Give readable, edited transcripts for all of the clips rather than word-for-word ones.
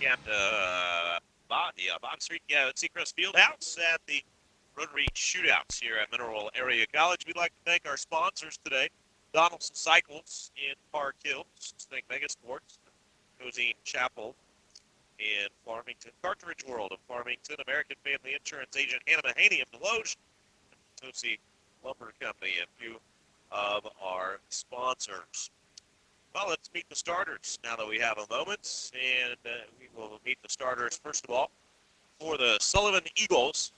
at Bond Street, Seacrest Fieldhouse at the Rotary Shootouts here at Mineral Area College. We'd like to thank our sponsors today, Donaldson Cycles in Park Hills, thank Mega Sports, Cozine Chapel in Farmington, Cartridge World of Farmington, American Family Insurance Agent Hannah Mahaney of Deloge, Tosi Lumber Company, a few of our sponsors. Well, let's meet the starters now that we have a moment, and we will meet the starters first of all for the Sullivan Eagles.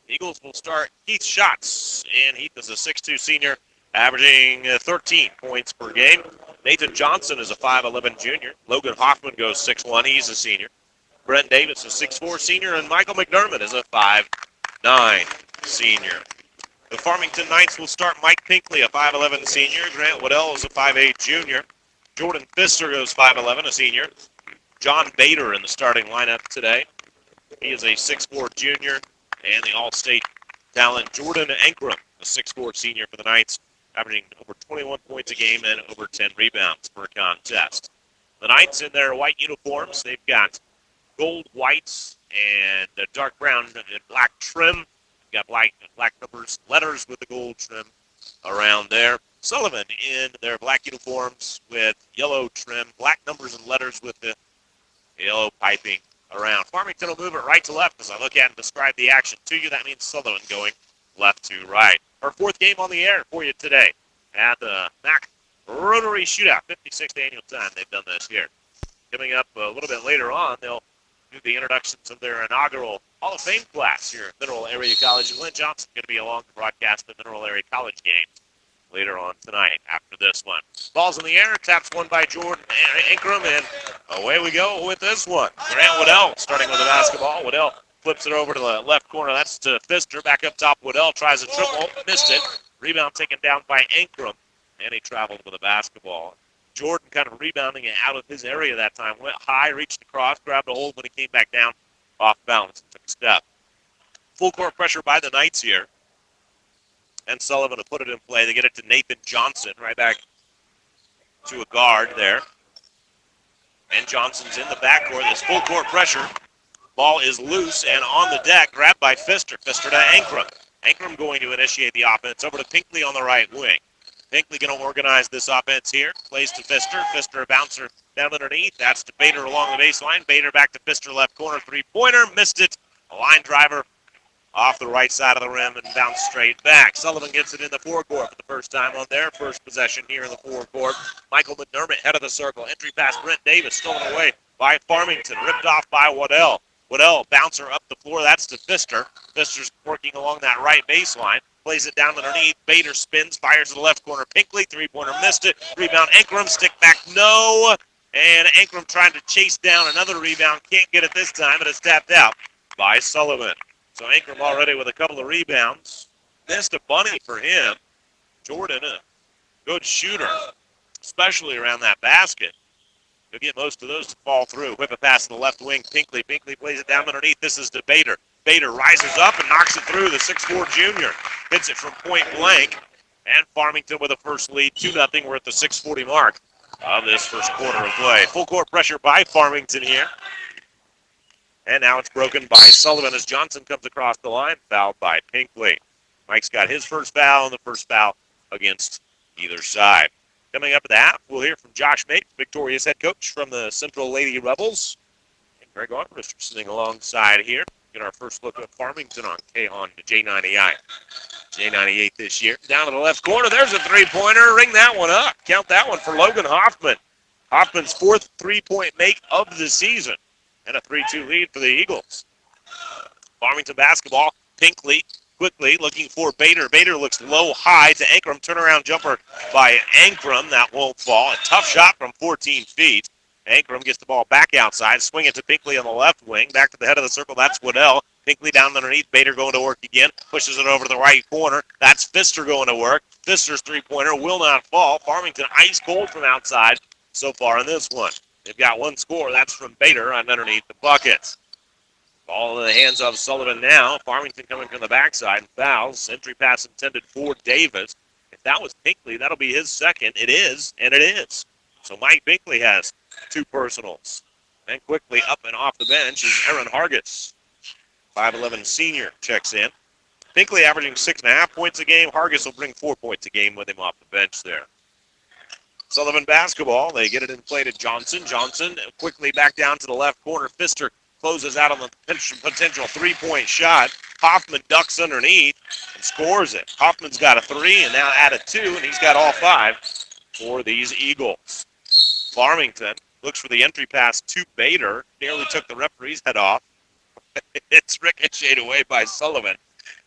The Eagles will start Heath Schatz, and Heath is a 6'2 senior, averaging 13 points per game. Nathan Johnson is a 5'11 junior. Logan Hoffman goes 6'1, he's a senior. Brent Davis is a 6'4 senior, and Michael McDermott is a 5'9 senior. The Farmington Knights will start Mike Pinkley, a 5'11 senior. Grant Waddell is a 5'8 junior. Jordan Pfister goes 5'11, a senior. John Bader in the starting lineup today. He is a 6'4 junior. And the All-State talent, Jordan Ankrum, a 6'4 senior for the Knights, averaging over 21 points a game and over 10 rebounds per contest. The Knights in their white uniforms, they've got gold whites and dark brown and black trim. Got black numbers, letters with the gold trim around there. Sullivan in their black uniforms with yellow trim, black numbers and letters with the yellow piping around. Farmington will move it right to left as I look at and describe the action to you. That means Sullivan going left to right. Our fourth game on the air for you today at the MAC Rotary Shootout, 56th annual time they've done this here. Coming up a little bit later on, they'll do the introductions of their inaugural Hall of Fame class here at Mineral Area College. Glenn Johnson going to be along to broadcast the Mineral Area College games later on tonight after this one. Ball's in the air, taps one by Jordan Ankrum, and away we go with this one. Grant Waddell starting with the basketball. Waddell flips it over to the left corner. That's to Pfister. Back up top, Waddell tries a triple, missed it. Rebound taken down by Ankrum, and he traveled with the basketball. Jordan kind of rebounding it out of his area that time. Went high, reached across, grabbed a hold when he came back down off balance and took a step. Full court pressure by the Knights here. And Sullivan will put it in play. They get it to Nathan Johnson right back to a guard there. And Johnson's in the backcourt. There's full court pressure. Ball is loose and on the deck, grabbed by Pfister. Pfister to Ankrum. Ankrum going to initiate the offense over to Pinkley on the right wing. Pinkley going to organize this offense here. Plays to Pfister. Pfister a bouncer down underneath. That's to Bader along the baseline. Bader back to Pfister left corner. Three-pointer. Missed it. A line driver off the right side of the rim and bounced straight back. Sullivan gets it in the forecourt for the first time on their first possession here in the forecourt. Michael McDermott, head of the circle. Entry pass, Brent Davis, stolen away by Farmington. Ripped off by Waddell. Waddell, bouncer up the floor. That's to Pfister. Pfister's working along that right baseline. Plays it down underneath. Bader spins, fires to the left corner. Pinkley, three-pointer, missed it. Rebound, Ankrum, stick back, no. And Ankrum trying to chase down another rebound. Can't get it this time, but it's tapped out by Sullivan. So Ankrum already with a couple of rebounds. Missed a bunny for him. Jordan, a good shooter, especially around that basket. He'll get most of those to fall through. Whip it past the left wing. Pinkley plays it down underneath. This is to Bader. Bader rises up and knocks it through. The 6'4 junior hits it from point blank. And Farmington with a first lead, 2-0. We're at the 6:40 mark of this first quarter of play. Full court pressure by Farmington here. And now it's broken by Sullivan as Johnson comes across the line, fouled by Pinkley. Mike's got his first foul, and the first foul against either side. Coming up at the half, we'll hear from Josh Mapes, Victoria's head coach from the Central Lady Rebels. And Greg Armbruster sitting alongside here. Get our first look at Farmington on J90I. J98 this year. Down to the left corner, there's a three-pointer. Ring that one up. Count that one for Logan Hoffman. Hoffman's fourth three-point make of the season. And a 3-2 lead for the Eagles. Farmington basketball. Pinkley quickly looking for Bader. Bader looks low high to Ankrum. Turnaround jumper by Ankrum. That won't fall. A tough shot from 14 feet. Ankrum gets the ball back outside. Swing it to Pinkley on the left wing. Back to the head of the circle. That's Waddell. Pinkley down underneath. Bader going to work again. Pushes it over to the right corner. That's Pfister going to work. Pfister's three-pointer will not fall. Farmington ice cold from outside so far in this one. They've got one score. That's from Bader on underneath the buckets. Ball in the hands of Sullivan now. Farmington coming from the backside and fouls. Entry pass intended for Davis. If that was Pinkley, that'll be his second. It is, and it is. So Mike Pinkley has two personals. And quickly up and off the bench is Aaron Hargis. 5'11 senior checks in. Pinkley averaging 6.5 points a game. Hargis will bring 4 points a game with him off the bench there. Sullivan basketball. They get it in play to Johnson. Johnson quickly back down to the left corner. Pfister closes out on the potential three-point shot. Hoffman ducks underneath and scores it. Hoffman's got a 3 and now add a 2, and he's got all 5 for these Eagles. Farmington looks for the entry pass to Bader. Nearly took the referee's head off. It's ricocheted away by Sullivan,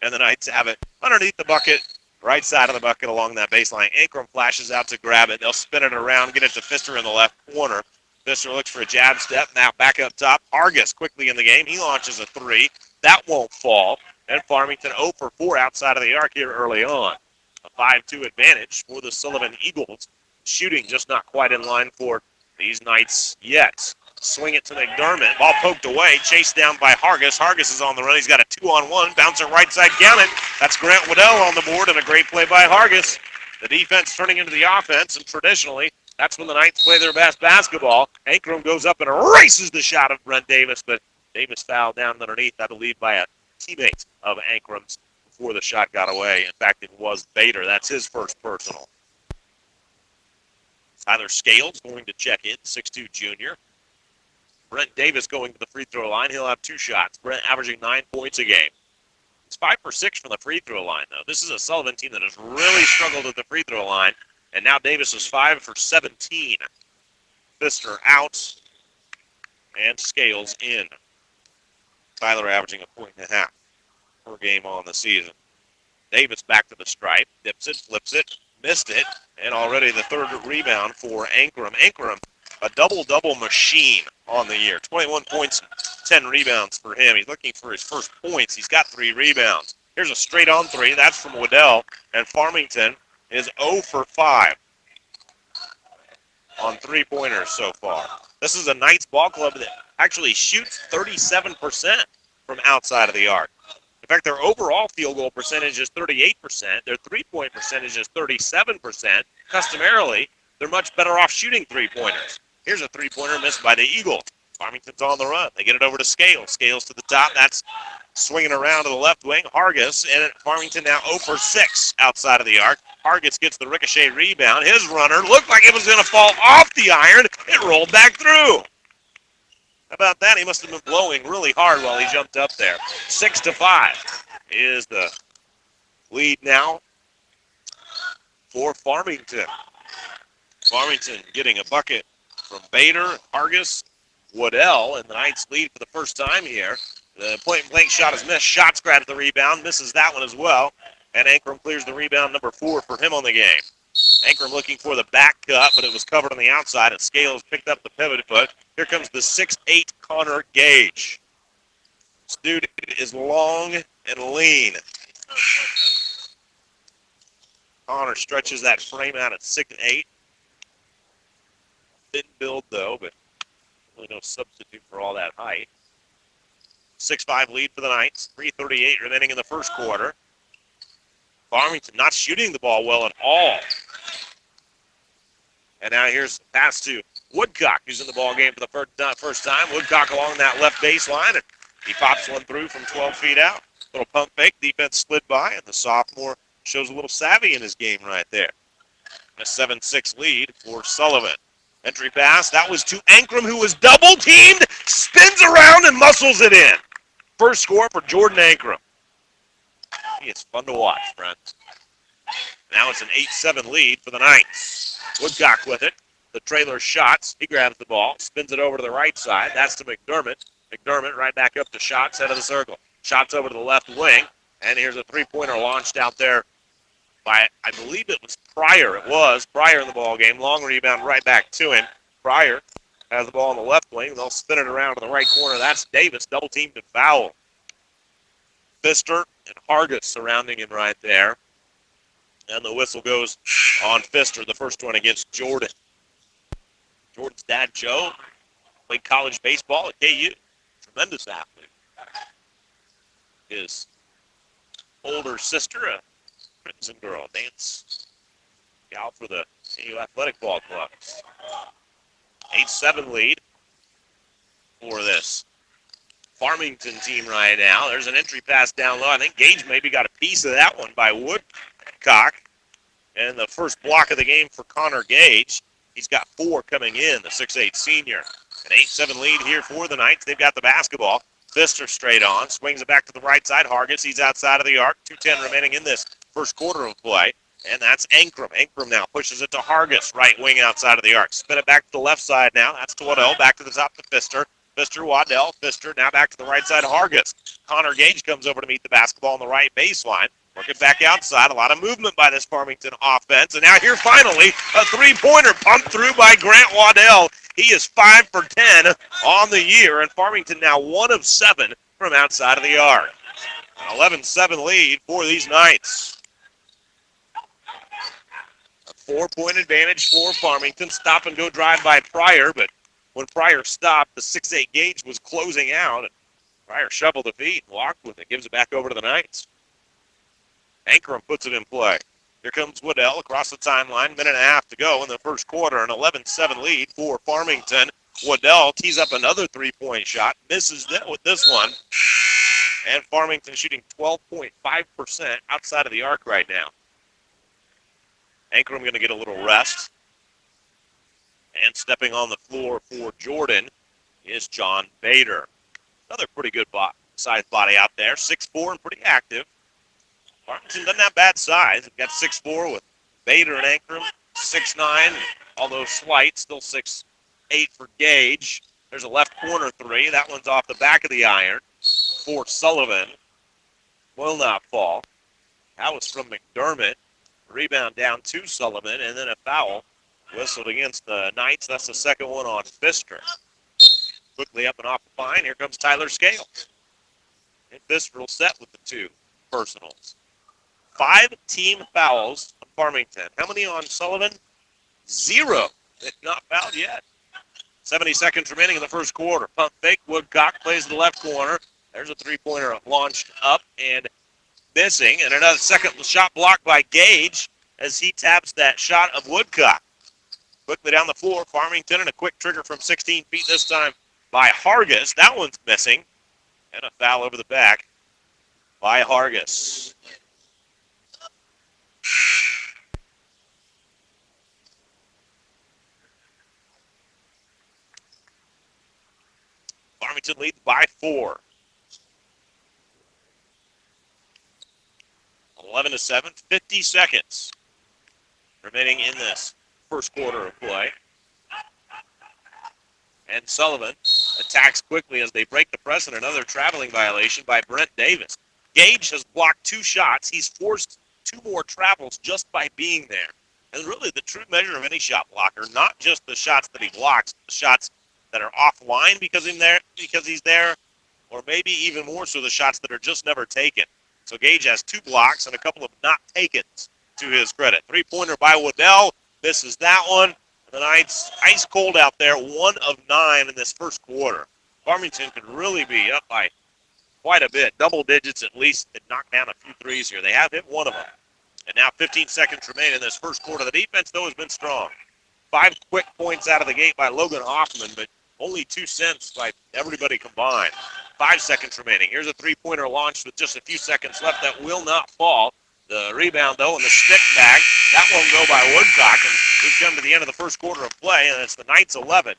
and the Knights have it underneath the bucket, right side of the bucket along that baseline. Ankrum flashes out to grab it. They'll spin it around, get it to Pfister in the left corner. Pfister looks for a jab step. Now back up top. Hargis quickly in the game. He launches a 3. That won't fall. And Farmington 0 for 4 outside of the arc here early on. A 5-2 advantage for the Sullivan Eagles. Shooting just not quite in line for these Knights yet. Swing it to McDermott. Ball poked away. Chased down by Hargis. Hargis is on the run. He's got a 2-on-1. Bouncer right side. Count it. That's Grant Waddell on the board, and a great play by Hargis. The defense turning into the offense, and traditionally, that's when the Knights play their best basketball. Ankrum goes up and erases the shot of Brent Davis, but Davis fouled down underneath, I believe, by a teammate of Ankrum's before the shot got away. In fact, it was Bader. That's his first personal. Tyler Scales going to check in, 6'2 junior. Brent Davis going to the free throw line. He'll have 2 shots. Brent averaging 9 points a game. It's 5 for 6 from the free throw line, though. This is a Sullivan team that has really struggled at the free throw line, and now Davis is 5 for 17. Pfister out, and Scales in. Tyler averaging 1.5 points per game on the season. Davis back to the stripe, dips it, flips it, missed it, and already the third rebound for Ankrum. Ankrum, a double-double machine on the year. 21 points, 10 rebounds for him. He's looking for his first points. He's got 3 rebounds. Here's a straight-on 3. That's from Waddell, and Farmington is 0 for 5 on 3-pointers so far. This is a Knights ball club that actually shoots 37% from outside of the arc. In fact, their overall field goal percentage is 38%. Their three-point percentage is 37%. Customarily, they're much better off shooting 3-pointers. Here's a 3-pointer missed by the Eagles. Farmington's on the run. They get it over to Scales. Scales to the top. That's swinging around to the left wing. Hargis, and Farmington now 0 for 6 outside of the arc. Hargis gets the ricochet rebound. His runner looked like it was going to fall off the iron. It rolled back through. How about that? He must have been blowing really hard while he jumped up there. 6 to 5 is the lead now for Farmington. Farmington getting a bucket from Bader, Hargis, Waddell, and the Knights lead for the first time here. The point-blank shot is missed. Shots grabs the rebound, misses that one as well. And Ankrum clears the rebound, number 4 for him on the game. Ankrum looking for the back cut, but it was covered on the outside, and Scales picked up the pivot foot. Here comes the 6'8 Connor Gage. This dude is long and lean. Connor stretches that frame out at 6'8. Thin build, though, but really no substitute for all that height. 6-5 lead for the Knights. 3:38 remaining in the first quarter. Farmington not shooting the ball well at all. And now here's the pass to Woodcock, who's in the ball game for the first time. Woodcock along that left baseline, and he pops one through from 12 feet out. Little pump fake, defense slid by, and the sophomore shows a little savvy in his game right there. A 7-6 lead for Sullivan. Entry pass, that was to Ankrum, who was double-teamed, spins around and muscles it in. First score for Jordan Ankrum. It's fun to watch, friends. Now it's an 8-7 lead for the Knights. Woodcock with it. The trailer shots. He grabs the ball, spins it over to the right side. That's to McDermott. McDermott right back up to Shots, head of the circle. Shots over to the left wing. And here's a 3-pointer launched out there by, I believe it was Pryor. It was Pryor in the ball game. Long rebound right back to him. Pryor has the ball on the left wing. They'll spin it around to the right corner. That's Davis, double-teamed and foul. Pfister and Hargis surrounding him right there. And the whistle goes on Pfister, the first one against Jordan. Jordan's dad, Joe, played college baseball at KU. Tremendous athlete. His older sister, a Crimson girl, dance gal for the KU Athletic Ball Club. 8-7 lead Farmington team right now. There's an entry pass down low. I think Gage maybe got a piece of that one by Woodcock. And the first block of the game for Connor Gage. He's got 4 coming in, the 6'8 senior. An 8-7 lead here for the Knights. They've got the basketball. Pfister straight on, swings it back to the right side. Hargis, he's outside of the arc. 2:10 remaining in this first quarter of play. And that's Ankrum. Ankrum now pushes it to Hargis, right wing outside of the arc. Spin it back to the left side now. That's to Waddell, back to the top to Pfister. Pfister, Waddell, Pfister, now back to the right side, Hargis. Connor Gage comes over to meet the basketball on the right baseline. Work it back outside. A lot of movement by this Farmington offense. And now here finally, a three-pointer pumped through by Grant Waddell. He is 5 for 10 on the year, and Farmington now 1 of 7 from outside of the arc. An 11-7 lead for these Knights. A 4-point advantage for Farmington. Stop and go drive by Pryor, but when Pryor stopped, the 6'8 Gage was closing out. And Pryor shoveled the feet and walked with it. Gives it back over to the Knights. Ankrum puts it in play. Here comes Waddell across the timeline. Minute and a half to go in the first quarter. An 11-7 lead for Farmington. Waddell tees up another three-point shot. Misses that with this one. And Farmington shooting 12.5% outside of the arc right now. Ankrum going to get a little rest. And stepping on the floor for Jordan is John Bader. Another pretty good sized body out there. 6'4" and pretty active. Farmington doesn't have bad size. They've got 6'4" with Bader and Ankrum, 6'9", although slight, still 6'8" for Gage. There's a left corner three. That one's off the back of the iron for Sullivan. Will not fall. That was from McDermott. Rebound down to Sullivan, and then a foul whistled against the Knights. That's the second one on Pfister. Quickly up and off the line. Here comes Tyler Scales. And Pfister will set with the 2 personals. 5 team fouls on Farmington. How many on Sullivan? 0. They've not fouled yet. 70 seconds remaining in the first quarter. Pump fake. Woodcock plays to the left corner. There's a three-pointer launched up and missing. And another second shot blocked by Gage as he taps that shot of Woodcock. Quickly down the floor, Farmington, and a quick trigger from 16 feet this time by Hargis. That one's missing. And a foul over the back by Hargis. Farmington leads by 4. 11-7, 50 seconds remaining in this first quarter of play. And Sullivan attacks quickly as they break the press, and another traveling violation by Brent Davis. Gage has blocked 2 shots. He's forced 2 more travels just by being there. And really the true measure of any shot blocker, not just the shots that he blocks, the shots that are offline because he's there, or maybe even more so the shots that are just never taken. So Gage has 2 blocks and a couple of not takens to his credit. Three-pointer by Waddell. Misses that one. The Knights ice cold out there, 1 of 9 in this first quarter. Farmington could really be up by quite a bit, double digits at least, and knock down a few threes here. They have hit 1 of them. And now 15 seconds remain in this first quarter. The defense, though, has been strong. 5 quick points out of the gate by Logan Hoffman, but only 2 cents by everybody combined. 5 seconds remaining. Here's a three-pointer launched with just a few seconds left that will not fall. The rebound, though, and the stick back, that won't go by Woodcock. And we've come to the end of the first quarter of play, and it's the Knights 11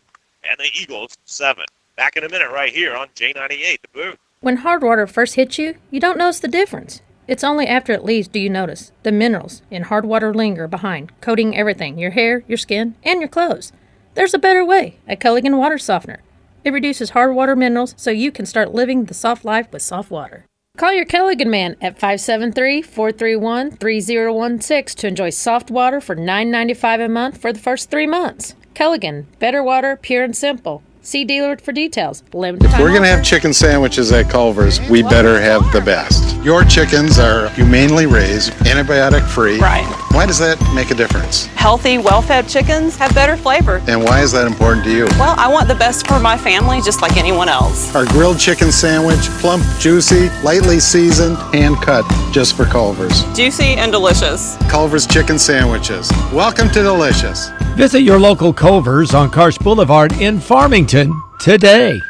and the Eagles 7. Back in a minute right here on J98, the booth. When hard water first hits you, you don't notice the difference. It's only after it leaves do you notice. The minerals in hard water linger behind, coating everything, your hair, your skin, and your clothes. There's a better way, a Culligan water softener. It reduces hard water minerals so you can start living the soft life with soft water. Call your Culligan man at 573-431-3016 to enjoy soft water for $9.95 a month for the first 3 months. Culligan, better water, pure and simple. See dealer for details. Limited time If we're going to have chicken sandwiches at Culver's, we better have the best. Your chickens are humanely raised, antibiotic-free. Right. Why does that make a difference? Healthy, well-fed chickens have better flavor. And why is that important to you? Well, I want the best for my family just like anyone else. Our grilled chicken sandwich, plump, juicy, lightly seasoned, hand-cut, just for Culver's. Juicy and delicious. Culver's chicken sandwiches. Welcome to delicious. Visit your local Culver's on Karsh Boulevard in Farmington today.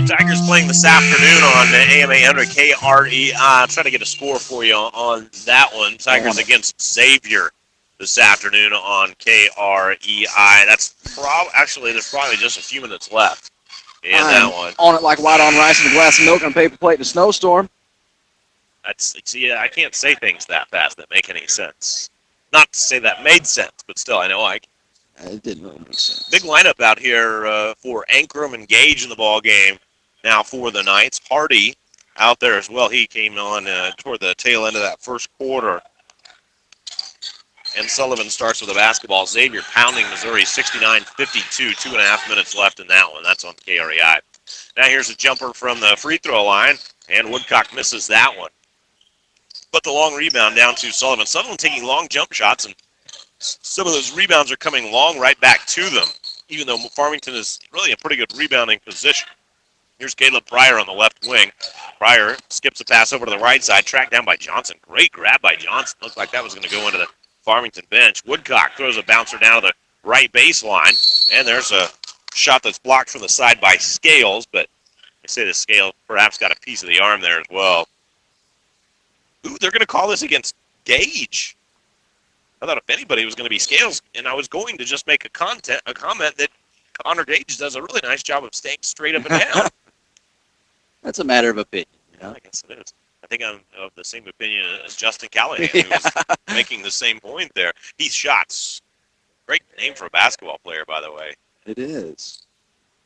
Tigers playing this afternoon on AM 800 KRE. I'm trying to get a score for you on that one. Tigers against Xavier this afternoon on KREI. Actually, there's probably just a few minutes left in that one. On it like white on rice with a glass of milk and a paper plate in a snowstorm. I can't say things that fast that make any sense. Not to say that made sense, but still, I know I can. It didn't really make sense. Big lineup out here for Ankrum and Gage in the ball game now for the Knights. Hardy out there as well. He came on toward the tail end of that first quarter. And Sullivan starts with a basketball. Xavier pounding Missouri 69-52. 2.5 minutes left in that one. That's on KREI. Now here's a jumper from the free throw line, and Woodcock misses that one. But the long rebound down to Sullivan. Sullivan taking long jump shots, and some of those rebounds are coming long right back to them, even though Farmington is really a pretty good rebounding position. Here's Caleb Pryor on the left wing. Pryor skips a pass over to the right side, tracked down by Johnson. Great grab by Johnson. Looked like that was going to go into the Farmington bench. Woodcock throws a bouncer down to the right baseline, and there's a shot that's blocked from the side by Scales, but they say the Scales perhaps got a piece of the arm there as well. Ooh, they're going to call this against Gage. I thought if anybody was going to be Scales, and I was going to just make a comment that Connor Gage does a really nice job of staying straight up and down. That's a matter of opinion. Yeah, I guess it is. I think I'm of the same opinion as Justin Callahan, who was making the same point there. Heath Shots. Great name for a basketball player, by the way. It is.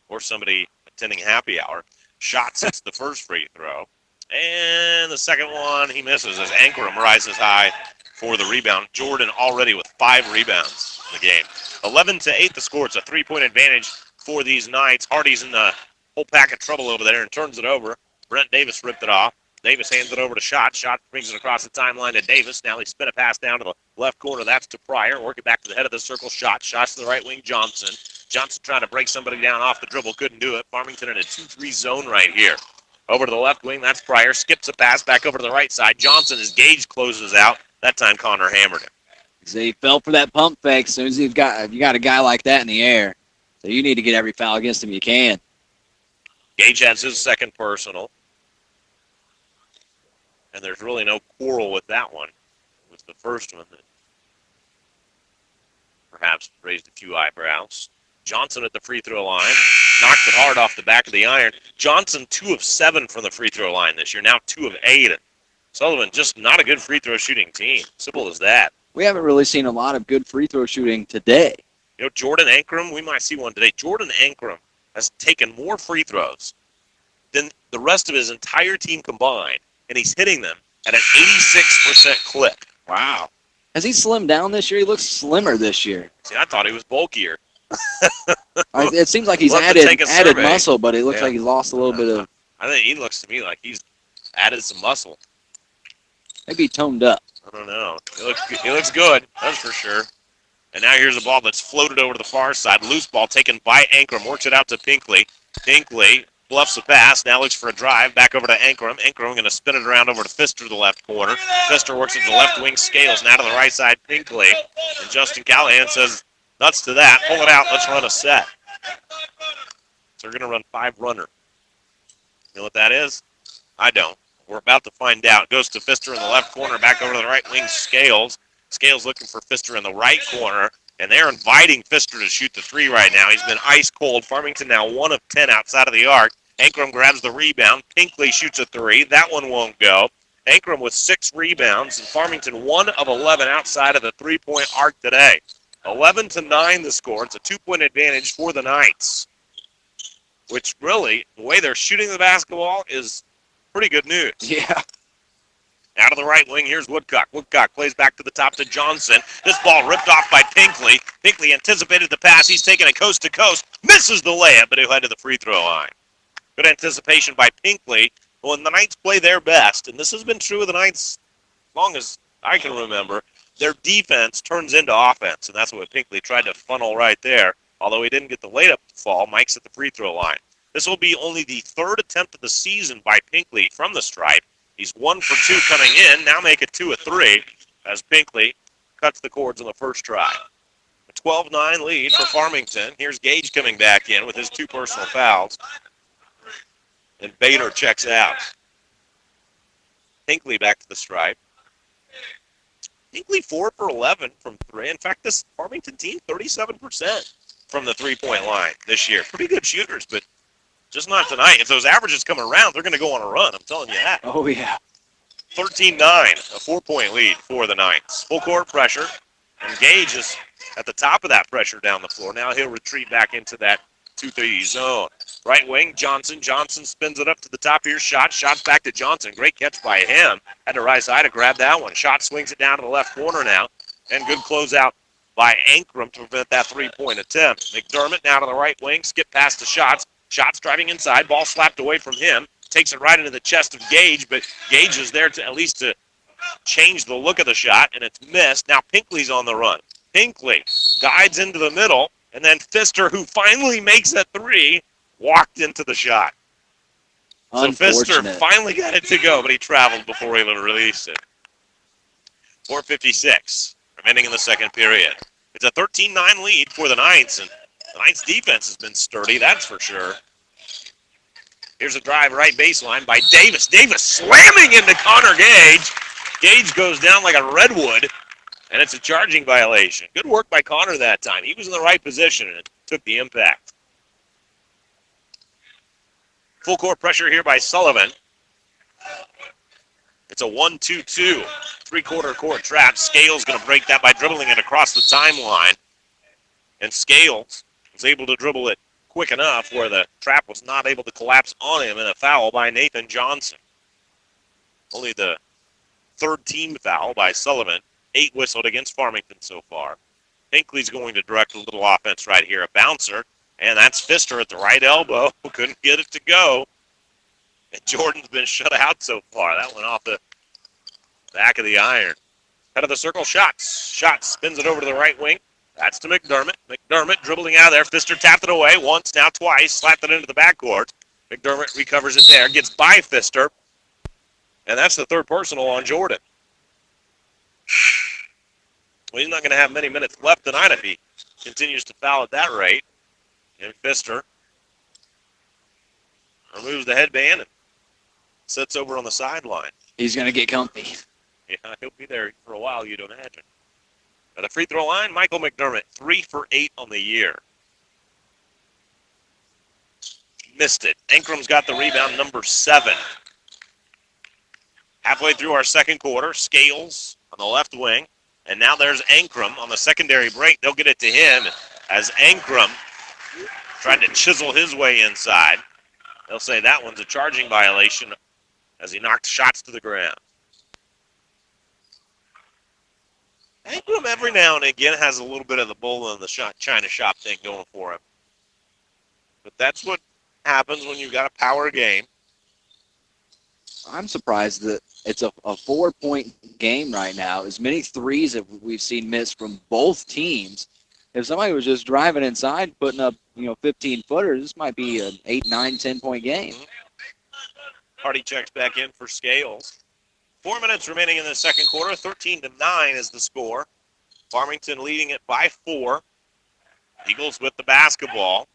Or somebody attending happy hour. Shots hits the first free throw. And the second one he misses as Ankrum rises high for the rebound. Jordan already with 5 rebounds in the game. 11-8 the score. It's a 3-point advantage for these Knights. Hardy's in the whole pack of trouble over there and turns it over. Brent Davis ripped it off. Davis hands it over to Schott. Schott brings it across the timeline to Davis. Now they spin a pass down to the left corner. That's to Pryor. Work it back to the head of the circle. Schott. Shots to the right wing. Johnson. Johnson trying to break somebody down off the dribble. Couldn't do it. Farmington in a 2-3 zone right here. Over to the left wing. That's Pryor. Skips a pass back over to the right side. Johnson as Gage closes out. That time Connor hammered him. So he fell for that pump fake as soon as you got a guy like that in the air. So you need to get every foul against him you can. Gage has his second personal. And there's really no quarrel with that one. It was the first one that perhaps raised a few eyebrows. Johnson at the free throw line. Knocked it hard off the back of the iron. Johnson 2 of 7 from the free throw line this year. Now 2 of 8. Sullivan just not a good free throw shooting team. Simple as that. We haven't really seen a lot of good free throw shooting today. You know, Jordan Ankrum, we might see one today. Jordan Ankrum has taken more free throws than the rest of his entire team combined, and he's hitting them at an 86% clip. Wow. Has he slimmed down this year? He looks slimmer this year. See, I thought he was bulkier. It seems like he's added muscle, but it looks like he's lost a little bit of... I think he looks to me like he's added some muscle. Maybe toned up. I don't know. He looks good, that's for sure. And now here's a ball that's floated over to the far side. Loose ball taken by Ankrum. Works it out to Pinkley. Pinkley bluffs the pass. Now looks for a drive. Back over to Ankrum. Ankrum going to spin it around over to Pfister to the left corner. Pfister works it to the left wing. Scales. Now to the right side. Pinkley. And Justin Callahan says, nuts to that. Pull it out. Let's run a set. So we're going to run 5 runner. You know what that is? I don't. We're about to find out. Goes to Pfister in the left corner. Back over to the right wing. Scales. Scales looking for Pfister in the right corner. And they're inviting Pfister to shoot the 3 right now. He's been ice cold. Farmington now 1 of 10 outside of the arc. Ankrum grabs the rebound. Pinkley shoots a 3. That one won't go. Ankrum with 6 rebounds. And Farmington 1 of 11 outside of the 3-point arc today. 11-9 the score. It's a 2-point advantage for the Knights. Which really, the way they're shooting the basketball is pretty good news. Yeah. Out of the right wing, here's Woodcock. Woodcock plays back to the top to Johnson. This ball ripped off by Pinkley. Pinkley anticipated the pass. He's taking it coast to coast. Misses the layup, but he'll head to the free throw line. Good anticipation by Pinkley. When the Knights play their best, and this has been true of the Knights as long as I can remember, their defense turns into offense, and that's what Pinkley tried to funnel right there. Although he didn't get the layup to fall, Mike's at the free throw line. This will be only the 3rd attempt of the season by Pinkley from the stripe. He's 1 for 2 coming in. Now make it 2 of 3 as Pinkley cuts the cords on the first try. A 12-9 lead for Farmington. Here's Gage coming back in with his 2 personal fouls. And Bader checks out. Hinckley back to the stripe. Hinckley 4 for 11 from 3. In fact, this Farmington team, 37% from the three-point line this year. Pretty good shooters, but just not tonight. If those averages come around, they're going to go on a run. I'm telling you that. Oh, yeah. 13-9, a 4-point lead for the Knights. Full court pressure. And Gage is at the top of that pressure down the floor. Now he'll retreat back into that 2-3 zone. Right wing, Johnson. Johnson spins it up to the top of your shot. Shots back to Johnson. Great catch by him. Had to rise high to grab that one. Shot swings it down to the left corner now. And good closeout by Ankrum to prevent that three-point attempt. McDermott now to the right wing. Skip past the shots. Shots driving inside. Ball slapped away from him. Takes it right into the chest of Gage, but Gage is there to at least to change the look of the shot, and it's missed. Now Pinkley's on the run. Pinkley guides into the middle, and then Pfister, who finally makes a three, walked into the shot. So Pfister finally got it to go, but he traveled before he released it. 4:56 remaining in the second period. It's a 13-9 lead for the Knights, and the Knights' defense has been sturdy, that's for sure. Here's a drive right baseline by Davis. Davis slamming into Connor Gage. Gage goes down like a redwood, and it's a charging violation. Good work by Connor that time. He was in the right position and took the impact. Full court pressure here by Sullivan. It's a 1-2-2, three-quarter court trap. Scales going to break that by dribbling it across the timeline. And Scales was able to dribble it quick enough where the trap was not able to collapse on him, and a foul by Nathan Johnson. Only the third team foul by Sullivan. 8 whistled against Farmington so far. Pinkley's going to direct a little offense right here. A bouncer, and that's Pfister at the right elbow. Couldn't get it to go. And Jordan's been shut out so far. That went off the back of the iron. Head of the circle, shots. Shots, spins it over to the right wing. That's to McDermott. McDermott dribbling out of there. Pfister tapped it away once, now twice. Slapped it into the backcourt. McDermott recovers it there. Gets by Pfister. And that's the third personal on Jordan. Well, he's not going to have many minutes left tonight if he continues to foul at that rate. And Pfister removes the headband and sits over on the sideline. He's going to get comfy. Yeah, he'll be there for a while, you'd imagine. At the free throw line, Michael McDermott, 3 for 8 on the year. Missed it. Ankrum's got the rebound, number 7. Halfway through our second quarter, Scales on the left wing. And now there's Ankrum on the secondary break. They'll get it to him as Ankrum tried to chisel his way inside. They'll say that one's a charging violation as he knocked shots to the ground. Ankrum every now and again has a little bit of the bull in the China shop thing going for him. But that's what happens when you've got a power game. I'm surprised that it's a 4-point game right now. As many threes as we've seen missed from both teams. If somebody was just driving inside, putting up 15-footers, this might be an 8, 9, 10-point game. Hardy checks back in for Scales. 4 minutes remaining in the second quarter. 13-9 is the score. Farmington leading it by 4. Eagles with the basketball.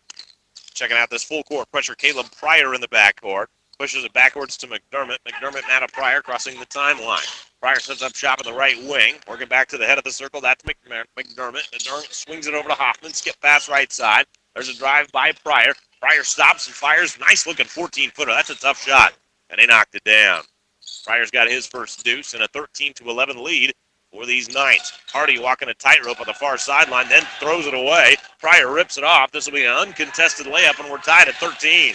Checking out this full court pressure. Caleb Pryor in the backcourt. Pushes it backwards to McDermott. McDermott now to Pryor crossing the timeline. Pryor sets up shop at the right wing. Working back to the head of the circle. That's McDermott. McDermott swings it over to Hoffman. Skip pass right side. There's a drive by Pryor. Pryor stops and fires. Nice looking 14-footer. That's a tough shot. And they knocked it down. Pryor's got his first deuce and a 13-11 lead for these Knights. Hardy walking a tightrope on the far sideline, then throws it away. Pryor rips it off. This will be an uncontested layup, and we're tied at 13.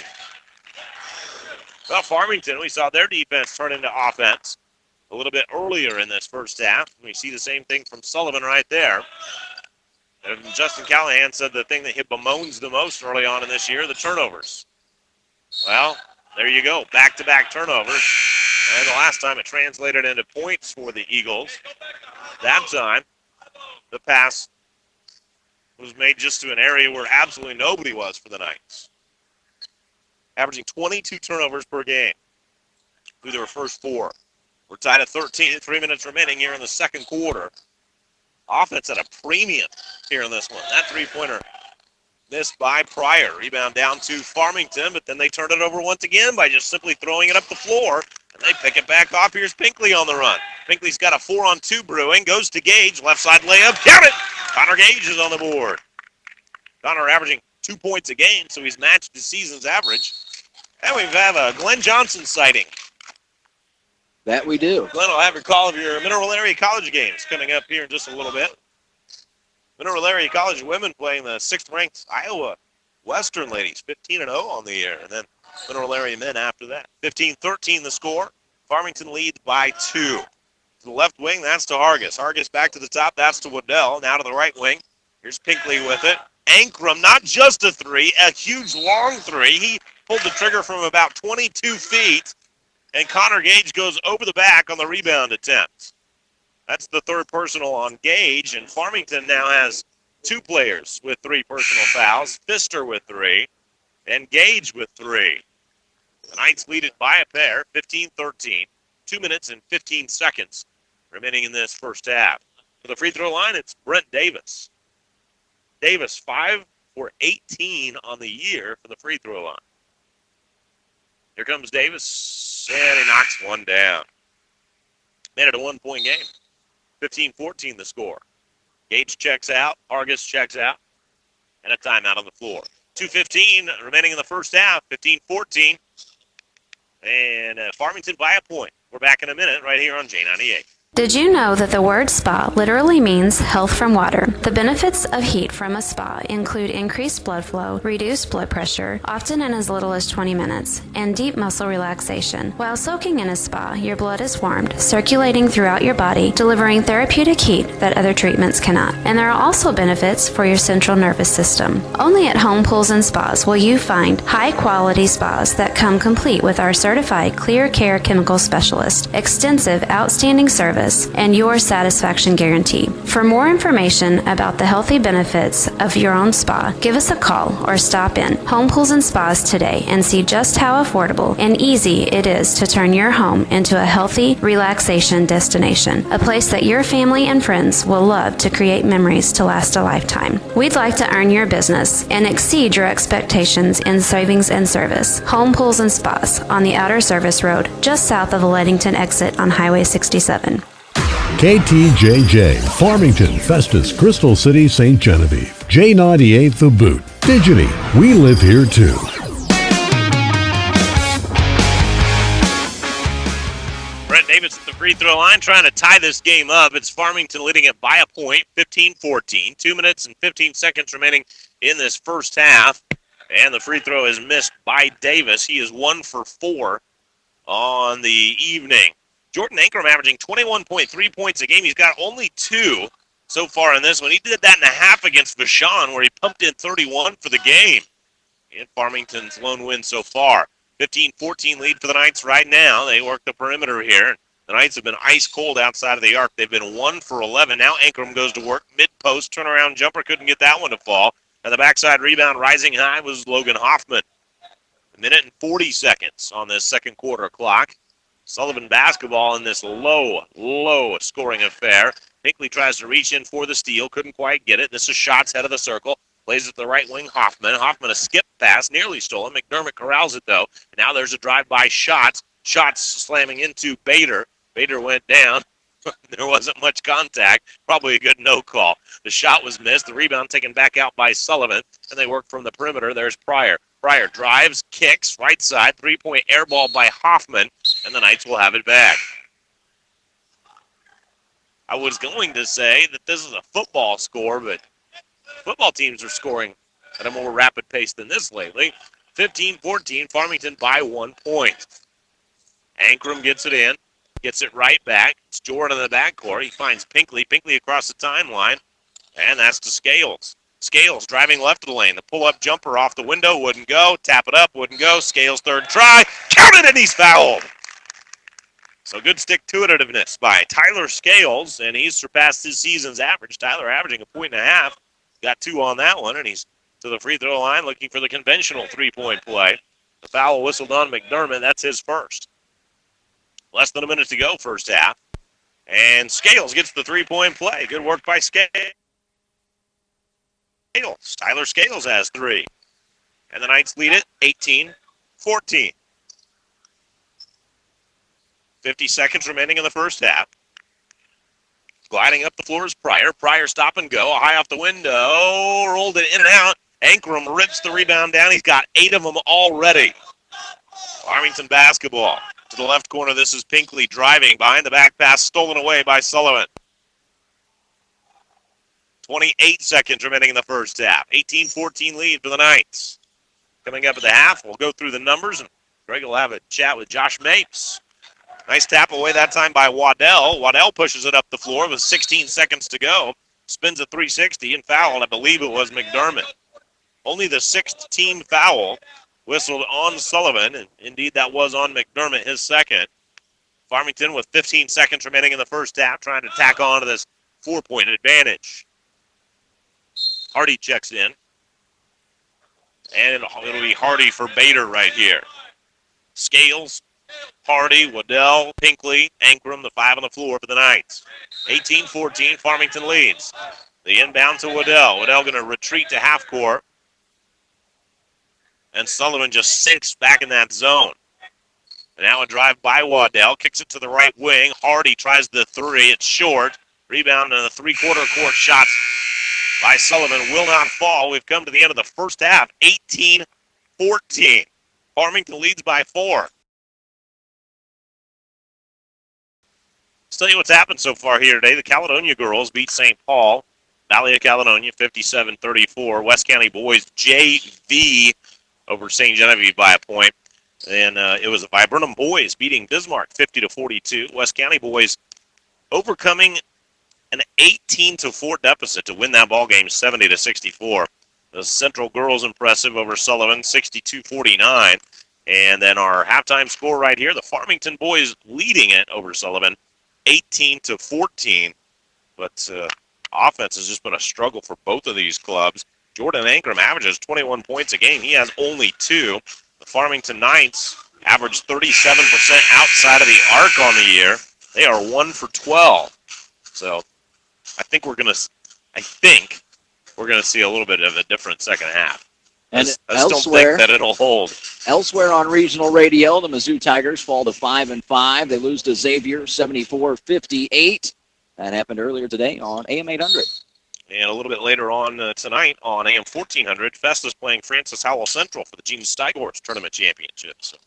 Well, Farmington, we saw their defense turn into offense a little bit earlier in this first half. We see the same thing from Sullivan right there. And Justin Callahan said the thing that hit bemoans the most early on in this year, the turnovers. Well, there you go, back-to-back turnovers. And the last time it translated into points for the Eagles. That time, the pass was made just to an area where absolutely nobody was for the Knights. Averaging 22 turnovers per game through their first 4. We're tied at 13, 3 minutes remaining here in the second quarter. Offense at a premium here in this one. That three-pointer Missed by Pryor. Rebound down to Farmington, but then they turn it over once again by just simply throwing it up the floor. And they pick it back off. Here's Pinkley on the run. Pinkley's got a 4-on-2 brewing. Goes to Gage. Left side layup. Count it! Connor Gage is on the board. Connor averaging 2 points a game, so he's matched the season's average. And we have a Glenn Johnson sighting. That we do. Glenn will have your call of your Mineral Area College games coming up here in just a little bit. Mineral Area College women playing the 6th-ranked Iowa Western ladies, 15-0 on the year. And then Mineral Area men after that. 15-13 the score. Farmington leads by 2. To the left wing, that's to Hargis. Hargis back to the top, that's to Waddell. Now to the right wing. Here's Pinkley with it. Ankrum, not just a three, a huge long three. He pulled the trigger from about 22 feet. And Connor Gage goes over the back on the rebound attempt. That's the third personal on Gage, and Farmington now has 2 players with 3 personal fouls. Pfister with 3, and Gage with 3. The Knights lead it by a pair, 15-13. 2 minutes and 15 seconds remaining in this first half. For the free throw line, it's Brent Davis. Davis, 5 for 18 on the year for the free throw line. Here comes Davis, and he knocks one down. Made it a 1-point game. 15-14 the score. Gage checks out. Hargis checks out. And a timeout on the floor. 2:15 remaining in the first half. 15-14. And Farmington by a point. We're back in a minute right here on J98. Did you know that the word spa literally means health from water? The benefits of heat from a spa include increased blood flow, reduced blood pressure, often in as little as 20 minutes, and deep muscle relaxation. While soaking in a spa, your blood is warmed, circulating throughout your body, delivering therapeutic heat that other treatments cannot. And there are also benefits for your central nervous system. Only at Home Pools and Spas will you find high-quality spas that come complete with our certified Clear Care chemical specialist, extensive, outstanding service, and your satisfaction guarantee. For more information about the healthy benefits of your own spa, give us a call or stop in Home Pools and Spas today and see just how affordable and easy it is to turn your home into a healthy relaxation destination, a place that your family and friends will love to create memories to last a lifetime. We'd like to earn your business and exceed your expectations in savings and service. Home Pools and Spas on the Outer Service Road, just south of the Leadington exit on Highway 67. KTJJ, Farmington, Festus, Crystal City, St. Genevieve. J98 The Boot. Digity, we live here too. Brent Davis at the free throw line trying to tie this game up. It's Farmington leading it by a point, 15-14. 2 minutes and 15 seconds remaining in this first half. And the free throw is missed by Davis. He is 1 for 4 on the evening. Jordan Ankrum averaging 21.3 points a game. He's got only 2 so far in this one. He did that in a half against Vashon, where he pumped in 31 for the game. And Farmington's lone win so far. 15-14 lead for the Knights right now. They work the perimeter here. The Knights have been ice cold outside of the arc. They've been 1 for 11. Now Ankrum goes to work mid-post. Turnaround jumper. Couldn't get that one to fall. And the backside rebound rising high was Logan Hoffman. A minute and 40 seconds on this second quarter clock. Sullivan basketball in this low scoring affair. Pinkley tries to reach in for the steal. Couldn't quite get it. This is Schatz head of the circle. Plays at the right wing, Hoffman. Hoffman a skip pass, nearly stolen. McDermott corrals it, though. And now there's a drive-by Schatz. Schatz slamming into Bader. Bader went down. There wasn't much contact. Probably a good no call. The shot was missed. The rebound taken back out by Sullivan. And they work from the perimeter. There's Pryor. Pryor drives, kicks, right side, 3-point air ball by Hoffman, and the Knights will have it back. I was going to say that this is a football score, but football teams are scoring at a more rapid pace than this lately. 15-14, Farmington by 1 point. Ankrum gets it in, gets it right back. It's Jordan in the backcourt. He finds Pinkley. Pinkley across the timeline, and that's to Scales. Scales driving left of the lane. The pull-up jumper off the window wouldn't go. Tap it up, wouldn't go. Scales third try. Counted, and he's fouled. So good stick-to-itiveness by Tyler Scales, and he's surpassed his season's average. Tyler averaging 1.5 points. Got 2 on that one, and he's to the free throw line looking for the conventional 3-point play. The foul whistled on McDermott. That's his first. Less than a minute to go first half. And Scales gets the 3-point play. Good work by Scales. Scales. Tyler Scales has 3. And the Knights lead it 18-14. 50 seconds remaining in the first half. Gliding up the floor is Pryor. Pryor stop and go. High off the window. Rolled it in and out. Ankrum rips the rebound down. He's got 8 of them already. Farmington basketball. To the left corner, this is Pinkley driving. Behind the back pass, stolen away by Sullivan. 28 seconds remaining in the first half. 18-14 lead for the Knights. Coming up at the half, we'll go through the numbers, and Greg will have a chat with Josh Mapes. Nice tap away that time by Waddell. Waddell pushes it up the floor with 16 seconds to go. Spins a 360 and fouled. I believe it was McDermott. Only the 6th team foul whistled on Sullivan, and indeed that was on McDermott, his second. Farmington with 15 seconds remaining in the first half, trying to tack on to this 4-point advantage. Hardy checks in. And it'll be Hardy for Bader right here. Scales, Hardy, Waddell, Pinkley, Ankrum, the 5 on the floor for the Knights. 18-14, Farmington leads. The inbound to Waddell. Waddell going to retreat to half court. And Sullivan just sinks back in that zone. And now a drive by Waddell. Kicks it to the right wing. Hardy tries the 3. It's short. Rebound and the 3/4 court shots by Sullivan will not fall. We've come to the end of the first half. 18-14. Farmington leads by 4. Let's tell you what's happened so far here today. The Caledonia girls beat St. Paul. Valley of Caledonia 57-34. West County boys JV over St. Genevieve by a point. And it was the Viburnum boys beating Bismarck 50-42. West County boys overcoming an 18-4 deficit to win that ball game 70-64. The Central girls impressive over Sullivan 62-49. And then our halftime score right here, the Farmington boys leading it over Sullivan 18-14. But offense has just been a struggle for both of these clubs. Jordan Ankrum averages 21 points a game. He has only 2. The Farmington Knights average 37% outside of the arc on the year. They are 1 for 12. So I think we're gonna see a little bit of a different second half. And I just don't think that it'll hold. Elsewhere on regional radio, the Mizzou Tigers fall to 5-5. They lose to Xavier 74-58. That happened earlier today on AM 800. And a little bit later on tonight on AM 1400, Festus playing Francis Howell Central for the Gene Steigorst Tournament Championship. So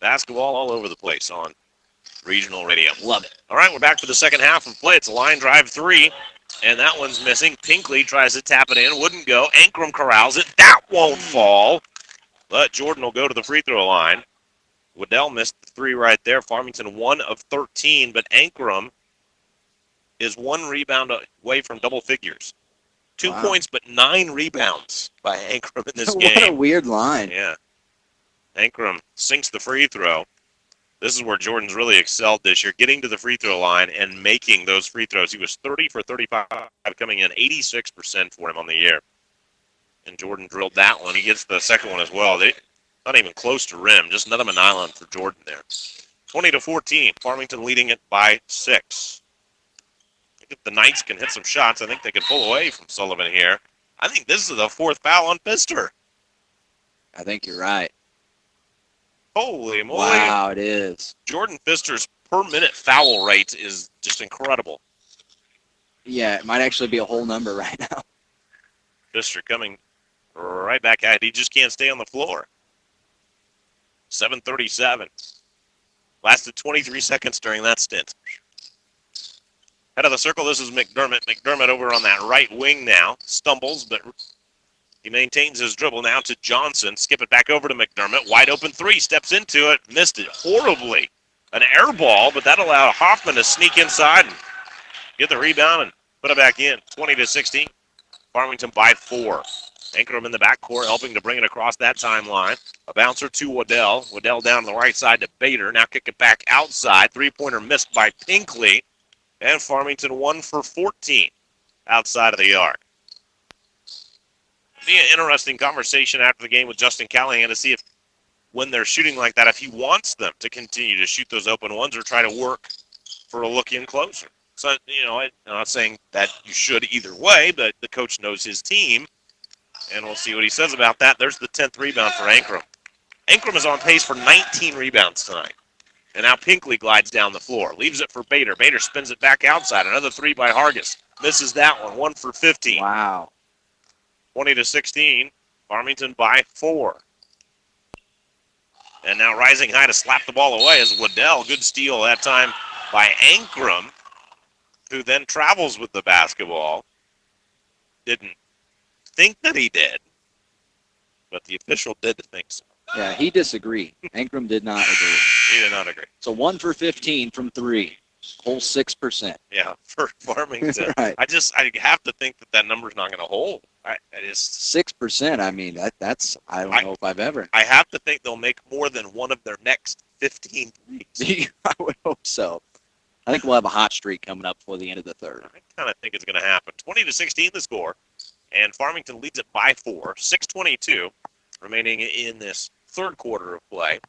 basketball all over the place on regional radio. Love it. All right, we're back for the second half of play. It's a line drive 3, and that one's missing. Pinkley tries to tap it in. Wouldn't go. Ankrum corrals it. That won't fall. But Jordan will go to the free throw line. Waddell missed the 3 right there. Farmington 1 of 13, but Ankrum is 1 rebound away from double figures. 2 points, but 9 rebounds by Ankrum in this game. What a weird line. Yeah. Ankrum sinks the free throw. This is where Jordan's really excelled this year, getting to the free throw line and making those free throws. He was 30 for 35, coming in 86% for him on the year. And Jordan drilled that one. He gets the second one as well. Not even close to rim, just another island for Jordan there. 20-14, Farmington leading it by 6. If the Knights can hit some shots, I think they could pull away from Sullivan here. I think this is the 4th foul on Pfister. I think you're right. Holy moly. Wow, it is. Jordan Pfister's per-minute foul rate is just incredible. Yeah, it might actually be a whole number right now. Pfister coming right back at it. He just can't stay on the floor. 7:37. Lasted 23 seconds during that stint. Head of the circle, this is McDermott. McDermott over on that right wing now. Stumbles, but he maintains his dribble now to Johnson. Skip it back over to McDermott. Wide open 3. Steps into it. Missed it horribly. An air ball, but that allowed Hoffman to sneak inside and get the rebound and put it back in. 20-16. Farmington by 4. Ankrum in the backcourt, helping to bring it across that timeline. A bouncer to Waddell. Waddell down the right side to Bader. Now kick it back outside. 3-pointer missed by Pinkley. And Farmington 1 for 14 outside of the arc. Be an interesting conversation after the game with Justin Callahan to see if, when they're shooting like that, if he wants them to continue to shoot those open ones or try to work for a look in closer. So, I'm not saying that you should either way, but the coach knows his team. And we'll see what he says about that. There's the 10th rebound for Ankrum. Ankrum is on pace for 19 rebounds tonight. And now Pinkley glides down the floor. Leaves it for Bader. Bader spins it back outside. Another three by Hargis. Misses that one. 1 for 15. Wow. 20-16. Farmington by 4. And now rising high to slap the ball away is Waddell. Good steal that time by Ankrum, who then travels with the basketball. Didn't think that he did, but the official did think so. Yeah, he disagreed. Ankrum did not agree. He did not agree. So 1 for 15 from 3. Whole 6%. Yeah, for Farmington. Right. I have to think that number's not going to hold. It is 6%. I mean, that's I don't know if I've ever. I have to think they'll make more than one of their next 15 threes. I would hope so. I think we'll have a hot streak coming up before the end of the third. I kind of think it's going to happen. 20-16 the score, and Farmington leads it by 4. 6:22 remaining in this third quarter of play.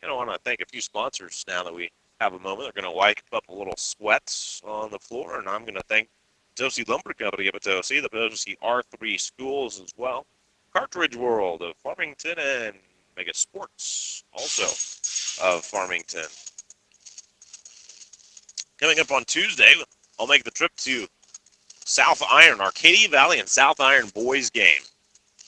I want to thank a few sponsors now that we have a moment. They're going to wipe up a little sweats on the floor, and I'm going to thank Potosi Lumber Company of Potosi, the Potosi R3 schools as well, Cartridge World of Farmington, and Mega Sports also of Farmington. Coming up on Tuesday, I'll make the trip to South Iron, Arcadia Valley and South Iron boys game.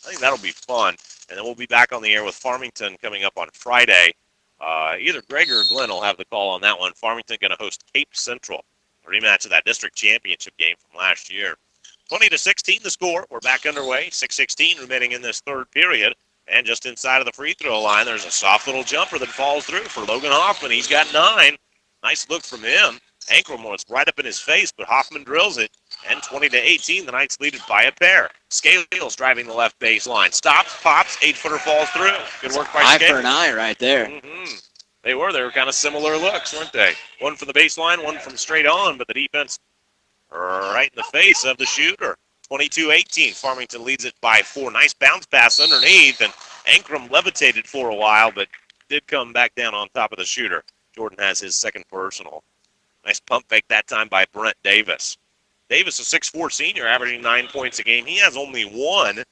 I think that'll be fun. And then we'll be back on the air with Farmington coming up on Friday. Either Greg or Glenn will have the call on that one. Farmington going to host Cape Central, a rematch of that district championship game from last year. 20-16 the score. We're back underway. 6:16 remaining in this third period. And just inside of the free throw line, there's a soft little jumper that falls through for Logan Hoffman. He's got 9. Nice look from him. Ankrum was right up in his face, but Hoffman drills it. And 20-18, the Knights lead it by a pair. Scales driving the left baseline. Stops, pops, 8-footer falls through. Good work by Scales. Eye for an eye right there. Mm-hmm. They were kind of similar looks, weren't they? One from the baseline, one from straight on, but the defense right in the face of the shooter. 22-18, Farmington leads it by 4. Nice bounce pass underneath, and Ankrum levitated for a while, but did come back down on top of the shooter. Jordan has his second personal. Nice pump fake that time by Brent Davis. Davis, a 6'4 senior, averaging 9 points a game. He has only 1.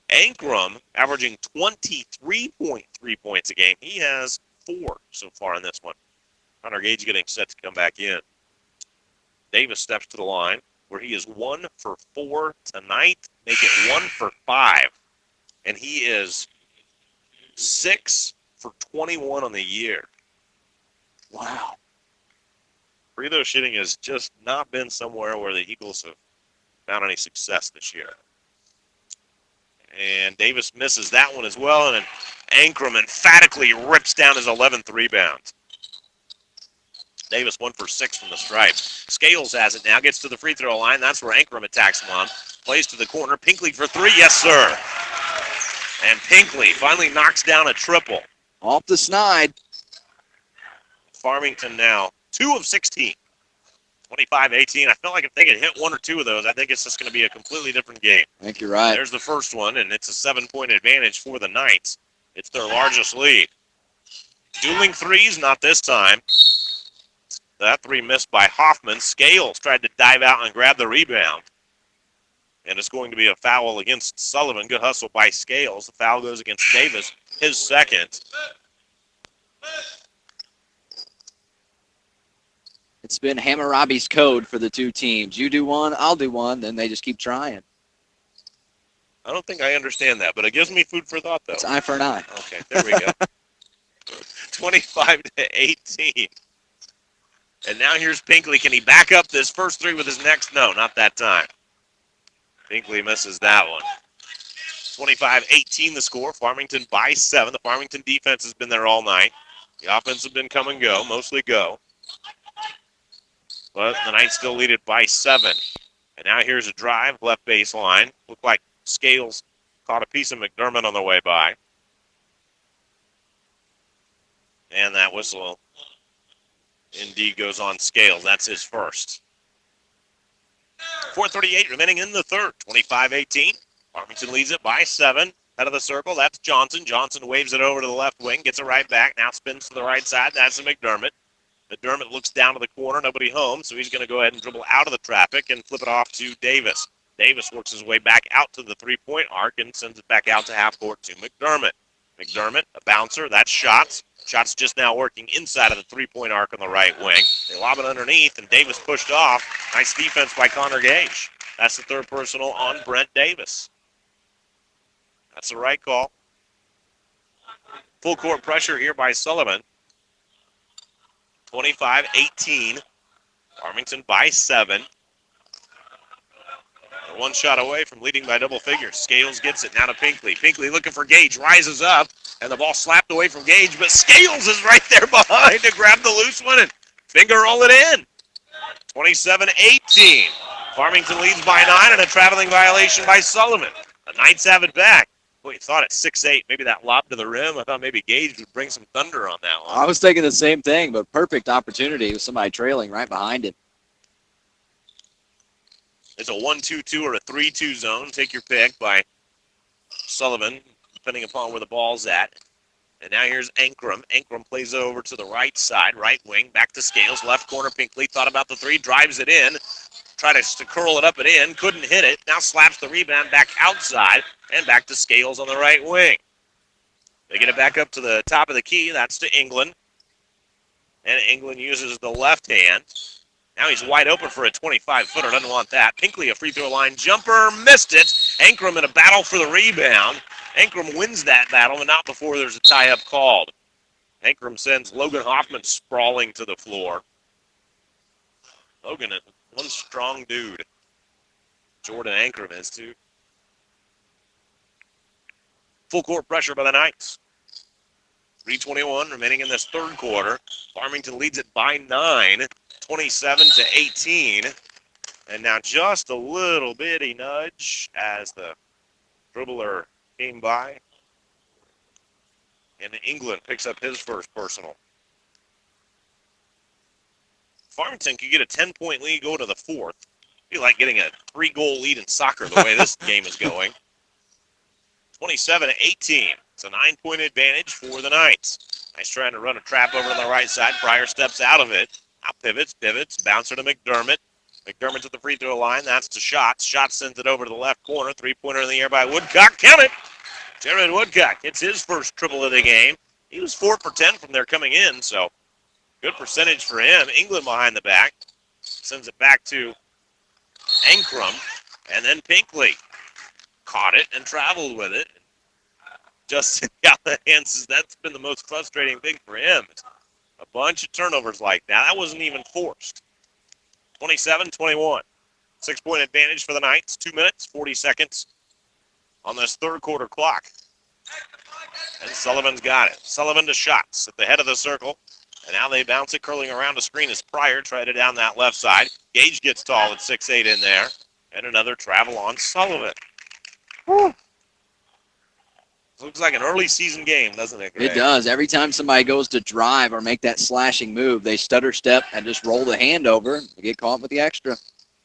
Ankrum, averaging 23.3 points a game. He has 4 so far in this one. Connor Gage getting set to come back in. Davis steps to the line, where he is 1 for 4 tonight. Make it 1 for 5. And he is 6 for 21 on the year. Wow. Free throw shooting has just not been somewhere where the Eagles have found any success this year. And Davis misses that one as well, and Ankrum emphatically rips down his 11th rebound. Davis 1 for 6 from the stripe. Scales has it now, gets to the free throw line. That's where Ankrum attacks him on. Plays to the corner. Pinkley for 3. Yes, sir. And Pinkley finally knocks down a triple. Off the snide. Farmington now 2 of 16. 25-18. I feel like if they could hit 1 or 2 of those, I think it's just going to be a completely different game. I think you're right. There's the first one, and it's a 7-point advantage for the Knights. It's their largest lead. Dueling threes, not this time. That 3 missed by Hoffman. Scales tried to dive out and grab the rebound. And it's going to be a foul against Sullivan. Good hustle by Scales. The foul goes against Davis, his second. It's been Hammurabi's code for the two teams. You do one, I'll do one, then they just keep trying. I don't think I understand that, but it gives me food for thought, though. It's eye for an eye. Okay, there we go. 25-18. And now here's Pinkley. Can he back up this first 3 with his next? No, not that time. Pinkley misses that one. 25-18 the score. Farmington by 7. The Farmington defense has been there all night. The offense has been come and go, mostly go. But the Knights still lead it by 7. And now here's a drive, left baseline. Looked like Scales caught a piece of McDermott on the way by. And that whistle indeed goes on Scales. That's his first. 4:38 remaining in the third. 25-18. Farmington leads it by 7. Head of the circle, that's Johnson. Johnson waves it over to the left wing, gets it right back. Now spins to the right side. That's a McDermott. McDermott looks down to the corner. Nobody home, so he's going to go ahead and dribble out of the traffic and flip it off to Davis. Davis works his way back out to the three-point arc and sends it back out to half court to McDermott. McDermott, a bouncer. That's Shots. Shots just now working inside of the three-point arc on the right wing. They lob it underneath, and Davis pushed off. Nice defense by Connor Gage. That's the third personal on Brent Davis. That's the right call. Full court pressure here by Sullivan. 25-18. Farmington by 7. They're one shot away from leading by double figures. Scales gets it now to Pinkley. Pinkley looking for Gage, rises up, and the ball slapped away from Gage, but Scales is right there behind to grab the loose one and finger roll it in. 27-18. Farmington leads by 9 and a traveling violation by Sullivan. The Knights have it back. Boy, you thought at 6'8", maybe that lob to the rim. I thought maybe Gage would bring some thunder on that one. I was thinking the same thing, but perfect opportunity with somebody trailing right behind him. It's a 1-2-2 or a 3-2 zone. Take your pick by Sullivan, depending upon where the ball's at. And now here's Ankrum. Ankrum plays over to the right side, right wing, back to Scales, left corner. Pinkley thought about the three, drives it in, tried to curl it up and in, couldn't hit it. Now slaps the rebound back outside and back to Scales on the right wing. They get it back up to the top of the key. That's to England. And England uses the left hand. Now he's wide open for a 25-footer. Doesn't want that. Pinkley, a free throw line jumper. Missed it. Ankrum in a battle for the rebound. Ankrum wins that battle, but not before there's a tie-up called. Ankrum sends Logan Hoffman sprawling to the floor. Logan, one strong dude. Jordan Ankrum is, too. Full court pressure by the Knights. 3:21 remaining in this third quarter. Farmington leads it by 9, 27-18. And now just a little bitty nudge as the dribbler came by. And England picks up his first personal. Farmington could get a 10-point lead, go to the fourth. It'd be like getting a 3-goal lead in soccer the way this game is going. 27-18. It's a 9-point advantage for the Knights. Nice trying to run a trap over on the right side. Pryor steps out of it. Now pivots, bouncer to McDermott. McDermott to the free throw line. That's to Shots. Shots sends it over to the left corner. Three-pointer in the air by Woodcock. Count it! Jared Woodcock hits his first triple of the game. He was 4 for 10 from there coming in, so good percentage for him. England behind the back. Sends it back to Ankrum. And then Pinkley caught it and traveled with it. Justin Callahan says that's been the most frustrating thing for him. A bunch of turnovers like that. That wasn't even forced. 27-21. 6-point advantage for the Knights. 2 minutes, 40 seconds on this third quarter clock. And Sullivan's got it. Sullivan to Shots at the head of the circle. And now they bounce it, curling around a screen as Pryor tried it down that left side. Gage gets tall at 6'8" in there. And another travel on Sullivan. Whew. Looks like an early season game, doesn't it, Greg? It does. Every time somebody goes to drive or make that slashing move, they stutter step and just roll the hand over. They get caught with the extra.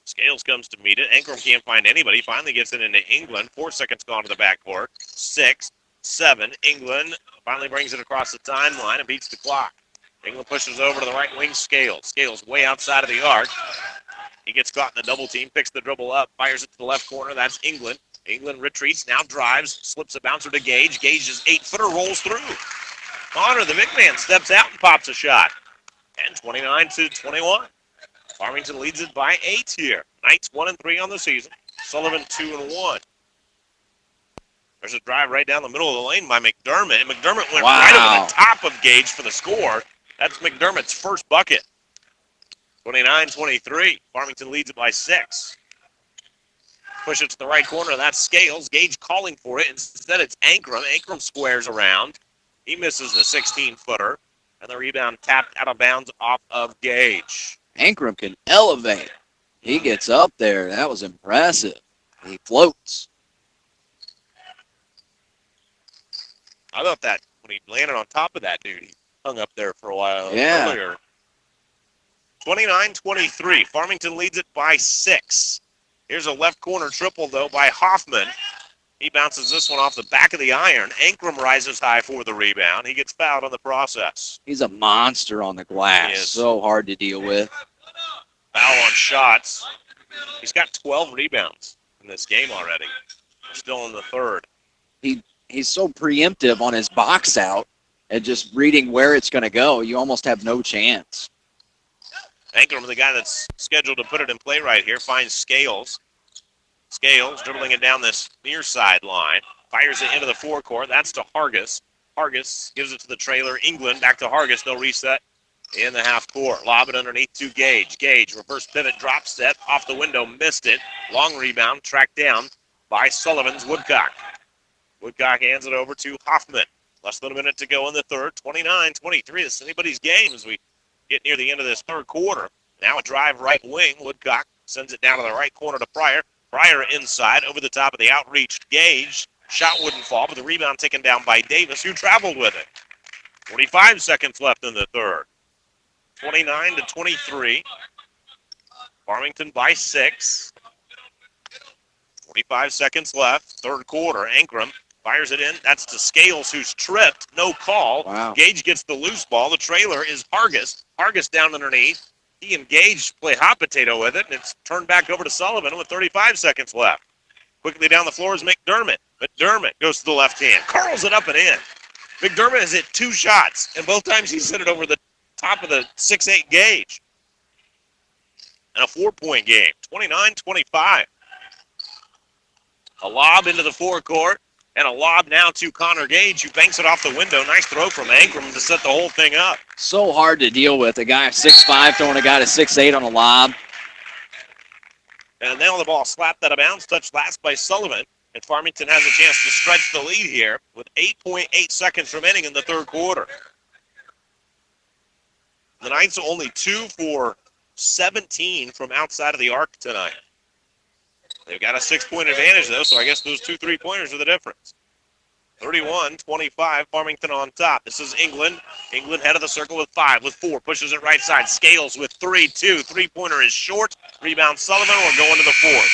Scales comes to meet it. Ankrum can't find anybody. Finally gets it into England. 4 seconds gone to the backcourt. 6, 7. England finally brings it across the timeline and beats the clock. England pushes over to the right wing. Scales. Scales way outside of the arc. He gets caught in the double team, picks the dribble up, fires it to the left corner. That's England. England retreats, now drives, slips a bouncer to Gage. Gage's 8-footer rolls through. Connor, the big man, steps out and pops a shot. And 29-21. Farmington leads it by 8 here. Knights 1-3 on the season. Sullivan 2-1. There's a drive right down the middle of the lane by McDermott. And McDermott went right over the top of Gage for the score. That's McDermott's first bucket. 29-23. Farmington leads it by 6. Push it to the right corner. That's Scales. Gage calling for it. Instead, it's Ankrum. Ankrum squares around. He misses the 16-footer. And the rebound tapped out of bounds off of Gage. Ankrum can elevate. He gets up there. That was impressive. He floats. I thought that when he landed on top of that dude, he hung up there for a while earlier. 29-23. Farmington leads it by 6. Here's a left corner triple, though, by Hoffman. He bounces this one off the back of the iron. Ankrum rises high for the rebound. He gets fouled on the process. He's a monster on the glass. So hard to deal with. Foul on Shots. He's got 12 rebounds in this game already. We're still in the third. He's so preemptive on his box out and just reading where it's going to go. You almost have no chance. Ankrum, the guy that's scheduled to put it in play right here, finds Scales. Scales dribbling it down this near sideline. Fires it into the forecourt. That's to Hargis. Hargis gives it to the trailer. England back to Hargis. They'll reset in the half court. Lob it underneath to Gage. Gage, reverse pivot, drop step, off the window, missed it. Long rebound, tracked down by Sullivan's Woodcock. Woodcock hands it over to Hoffman. Less than a minute to go in the third. 29-23. This is anybody's game as we get near the end of this third quarter. Now a drive right wing. Woodcock sends it down to the right corner to Pryor. Pryor inside, over the top of the outreached Gage. Shot wouldn't fall, but the rebound taken down by Davis, who traveled with it. 45 seconds left in the third. 29-23. Farmington by 6. 45 seconds left. Third quarter. Ankrum fires it in. That's to Scales, who's tripped. No call. Wow. Gage gets the loose ball. The trailer is Hargis. Hargis down underneath. He and Gage play hot potato with it, and it's turned back over to Sullivan with 35 seconds left. Quickly down the floor is McDermott. McDermott goes to the left hand. Curls it up and in. McDermott has hit 2 shots, and both times he's hit it over the top of the 6'8 Gage. And a 4-point game, 29-25. A lob into the forecourt, and a lob now to Connor Gage, who banks it off the window. Nice throw from Ankrum to set the whole thing up. So hard to deal with. A guy 6'5" throwing a guy to 6'8" on a lob. And now the ball slapped out of bounds, touched last by Sullivan. And Farmington has a chance to stretch the lead here with 8.8 seconds remaining in the third quarter. The Knights are only 2 for 17 from outside of the arc tonight. They've got a 6-point advantage, though, so I guess those 2 3-pointers are the difference. 31-25, Farmington on top. This is England. England head of the circle with 5, with 4. Pushes it right side. Scales with 3-2. 3-pointer is short. Rebound Sullivan. We're going to the fourth.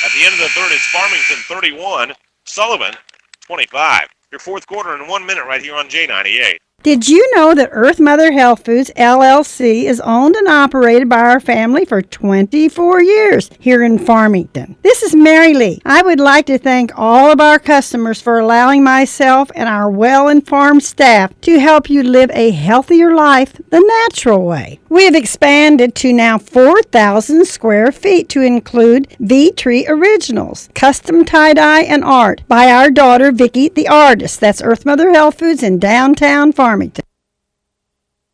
At the end of the third, it's Farmington 31, Sullivan 25. Your fourth quarter in 1 minute right here on J98. Did you know that Earth Mother Health Foods, LLC is owned and operated by our family for 24 years here in Farmington? This is Mary Lee. I would like to thank all of our customers for allowing myself and our well-informed staff to help you live a healthier life the natural way. We have expanded to now 4,000 square feet to include V-Tree Originals, custom tie-dye and art by our daughter Vicki the artist. That's Earth Mother Health Foods in downtown Farmington.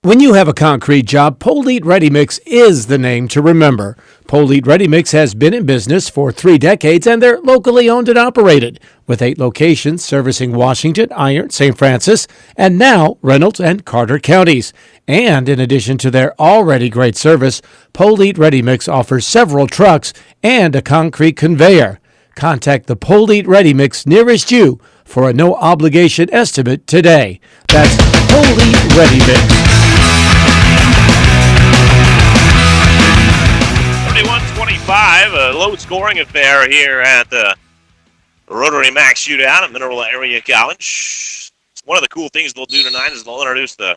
When you have a concrete job, Polite Ready Mix is the name to remember. Polite Ready Mix has been in business for 3 decades, and they're locally owned and operated, with 8 locations servicing Washington, Iron, St. Francis, and now Reynolds and Carter counties. And in addition to their already great service, Polite Ready Mix offers several trucks and a concrete conveyor. Contact the Polite Ready Mix nearest you for a no-obligation estimate today. That's Polite Ready Mix. 31-25, a low-scoring affair here at the Rotary Max Shootout at Mineral Area College. One of the cool things they'll do tonight is they'll introduce the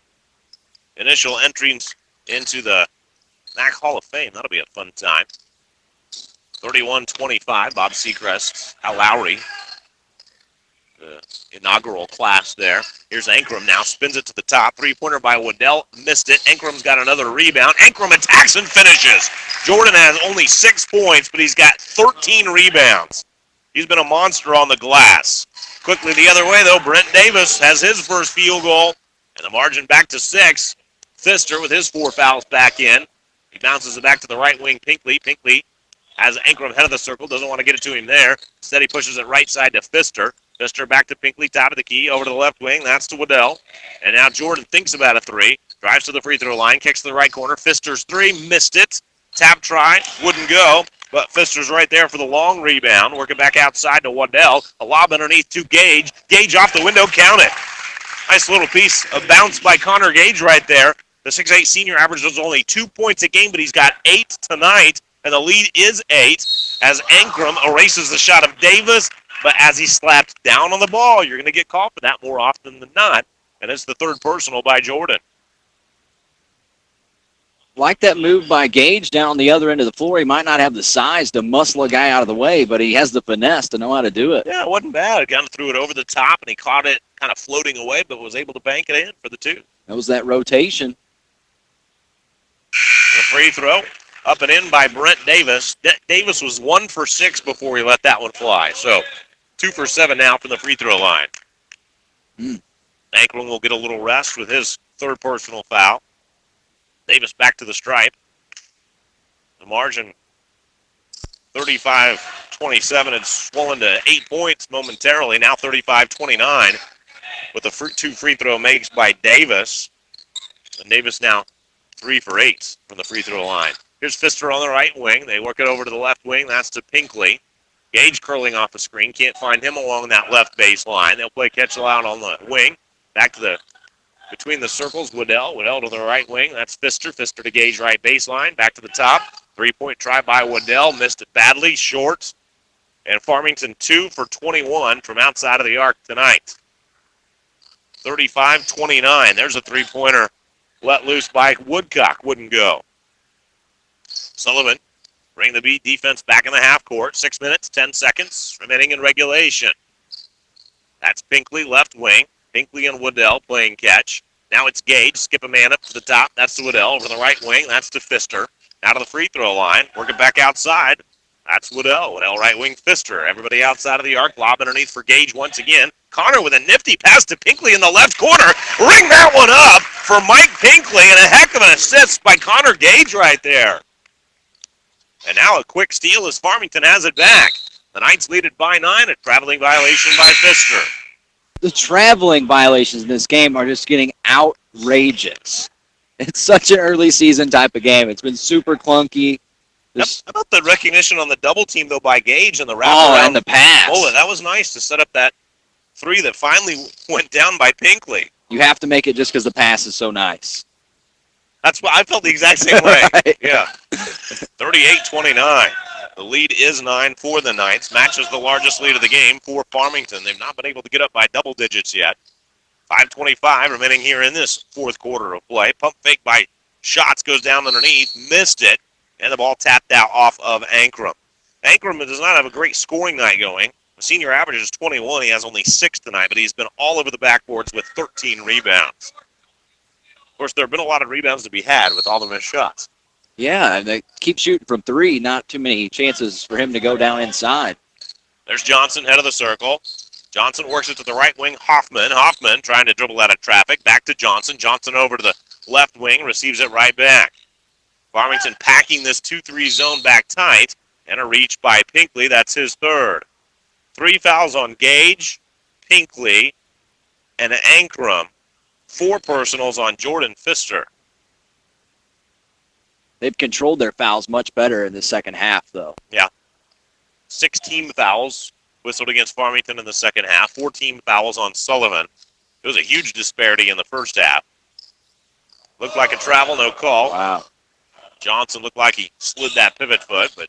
initial entries into the MAC Hall of Fame. That'll be a fun time. 31-25, Bob Seacrest, Al Lowry, the inaugural class there. Here's Ankrum now, spins it to the top. 3-pointer by Waddell, missed it. Ankrum's got another rebound. Ankrum attacks and finishes. Jordan has only 6 points, but he's got 13 rebounds. He's been a monster on the glass. Quickly the other way, though, Brent Davis has his first field goal, and the margin back to 6. Pfister with his 4 fouls back in. He bounces it back to the right wing, Pinkley. Pinkley has Ankrum head of the circle, doesn't want to get it to him there. Instead, he pushes it right side to Pfister. Pfister back to Pinkley, top of the key, over to the left wing. That's to Waddell. And now Jordan thinks about a 3. Drives to the free throw line, kicks to the right corner. Pfister's 3, missed it. Tap try, wouldn't go. But Pfister's right there for the long rebound. Working back outside to Waddell. A lob underneath to Gage. Gage off the window, count it. Nice little piece of bounce by Connor Gage right there. The 6'8 senior averages only 2 points a game, but he's got 8 tonight. And the lead is 8 as Ankrum erases the shot of Davis. But as he slapped down on the ball, you're going to get called for that more often than not. And it's the third personal by Jordan. like that move by Gage down the other end of the floor. He might not have the size to muscle a guy out of the way, but he has the finesse to know how to do it. Yeah, it wasn't bad. Kind of threw it over the top, and he caught it kind of floating away, but was able to bank it in for the 2. That was that rotation. The free throw up and in by Brent Davis. Davis was 1 for 6 before he let that one fly. So 2 for 7 now from the free throw line. Ankrum will get a little rest with his 3rd personal foul. Davis back to the stripe. The margin 35-27 had swollen to 8 points momentarily. Now 35-29 with the 2 free throw makes by Davis. And Davis now 3 for 8 from the free throw line. Here's Pfister on the right wing. They work it over to the left wing. That's to Pinkley. Gage curling off the screen. Can't find him along that left baseline. They'll play catch out on the wing. Back to the between the circles. Waddell to the right wing. That's Pfister. Pfister to Gage right baseline. Back to the top. 3-point try by Waddell. Missed it badly. Short. And Farmington 2 for 21 from outside of the arc tonight. 35-29. There's a 3-pointer let loose by Woodcock. Wouldn't go. Sullivan bring the beat defense back in the half court. 6 minutes, 10 seconds remaining in regulation. That's Pinkley, left wing. Pinkley and Waddell playing catch. Now it's Gage. Skip a man up to the top. That's to Waddell. Over the right wing. That's to Pfister. Now to the free throw line. Working back outside. That's Waddell. Waddell right wing, Pfister. Everybody outside of the arc. Lob underneath for Gage once again. Connor with a nifty pass to Pinkley in the left corner. Ring that one up for Mike Pinkley, and a heck of an assist by Connor Gage right there. And now a quick steal as Farmington has it back. The Knights lead it by 9. A traveling violation by Pfister. The traveling violations in this game are just getting outrageous. It's such an early season type of game. It's been super clunky. How about the recognition on the double team, though, by Gage and the wraparound? Oh, and the pass. Oh, that was nice to set up that 3 that finally went down by Pinkley. You have to make it just because the pass is so nice. That's what I felt the exact same way. Right. Yeah. 38-29. The lead is 9 for the Knights. Matches the largest lead of the game for Farmington. They've not been able to get up by double digits yet. 5:25 remaining here in this 4th quarter of play. Pump fake by Schatz goes down underneath. Missed it. And the ball tapped out off of Ankrum. Ankrum does not have a great scoring night going. The senior average is 21. He has only 6 tonight, but he's been all over the backboards with 13 rebounds. Of course, there have been a lot of rebounds to be had with all the missed shots. Yeah, and they keep shooting from 3. Not too many chances for him to go down inside. There's Johnson, head of the circle. Johnson works it to the right wing. Hoffman trying to dribble out of traffic. Back to Johnson. Johnson over to the left wing. Receives it right back. Farmington packing this 2-3 zone back tight. And a reach by Pinkley. That's his 3rd. 3 fouls on Gage, Pinkley, and Ankrum. 4 personals on Jordan Pfister. They've controlled their fouls much better in the second half, though. Yeah. 16 fouls whistled against Farmington in the second half. 14 fouls on Sullivan. It was a huge disparity in the first half. Looked like a travel, no call. Wow. Johnson looked like he slid that pivot foot, but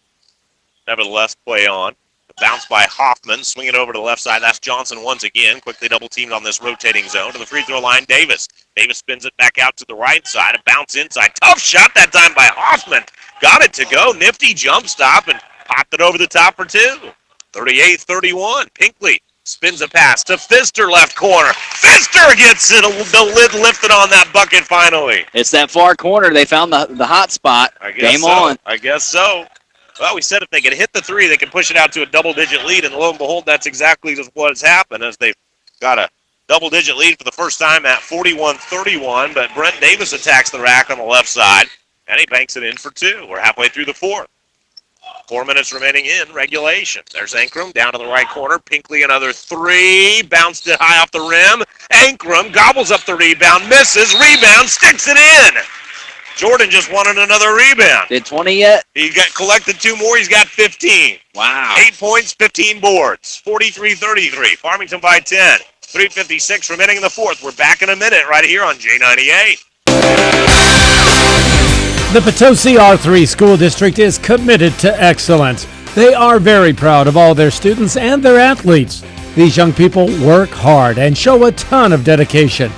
nevertheless, play on. The bounce by Hoffman, swing it over to the left side. That's Johnson once again. Quickly double-teamed on this rotating zone. To the free throw line, Davis. Davis spins it back out to the right side. A bounce inside. Tough shot that time by Hoffman. Got it to go. Nifty jump stop and popped it over the top for 2. 38-31. Pinkley spins a pass to Pfister, left corner. Pfister gets it. The lid lifted on that bucket finally. It's that far corner. They found the hot spot. Game on. I guess so. Well, we said if they can hit the 3, they can push it out to a double-digit lead, and lo and behold, that's exactly just what has happened as they've got a double-digit lead for the first time at 41-31, but Brent Davis attacks the rack on the left side, and he banks it in for 2. We're halfway through the 4th. 4 minutes remaining in regulation. There's Ankrum down to the right corner. Pinkley another 3. Bounced it high off the rim. Ankrum gobbles up the rebound, misses, rebound, sticks it in. Jordan just wanted another rebound. Did 20 yet? He got collected 2 more. He's got 15. Wow. 8 points, 15 boards. 43-33. Farmington by 10. 3:56 remaining in the 4th. We're back in a minute right here on J98. The Potosi R3 School District is committed to excellence. They are very proud of all their students and their athletes. These young people work hard and show a ton of dedication.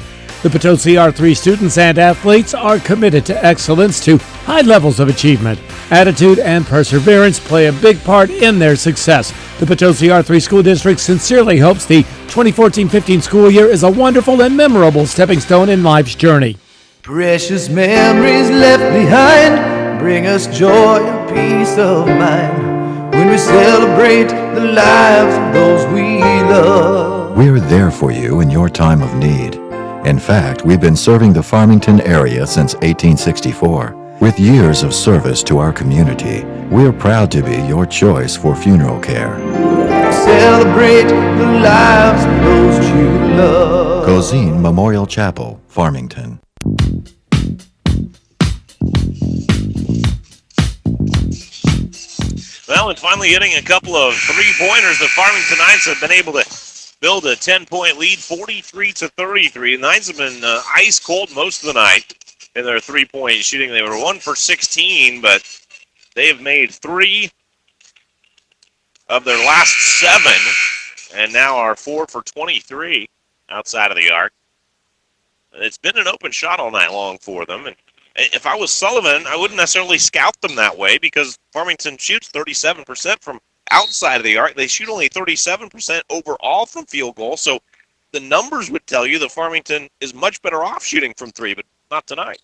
The Potosi R3 students and athletes are committed to excellence to high levels of achievement. Attitude and perseverance play a big part in their success. The Potosi R3 School District sincerely hopes the 2014-15 school year is a wonderful and memorable stepping stone in life's journey. Precious memories left behind bring us joy and peace of mind when we celebrate the lives of those we love. We're there for you in your time of need. In fact, we've been serving the Farmington area since 1864. With years of service to our community, we're proud to be your choice for funeral care. Celebrate the lives of those you love. Cozine Memorial Chapel, Farmington. Well, and finally hitting a couple of three-pointers, the Farmingtonites have been able to build a 10-point lead, 43-33. The Knights have been ice cold most of the night in their three-point shooting. They were 1 for 16, but they have made 3 of their last 7, and now are 4 for 23 outside of the arc. It's been an open shot all night long for them, and if I was Sullivan, I wouldn't necessarily scout them that way because Farmington shoots 37% from outside of the arc. They shoot only 37% overall from field goal, so the numbers would tell you that Farmington is much better off shooting from 3, but not tonight.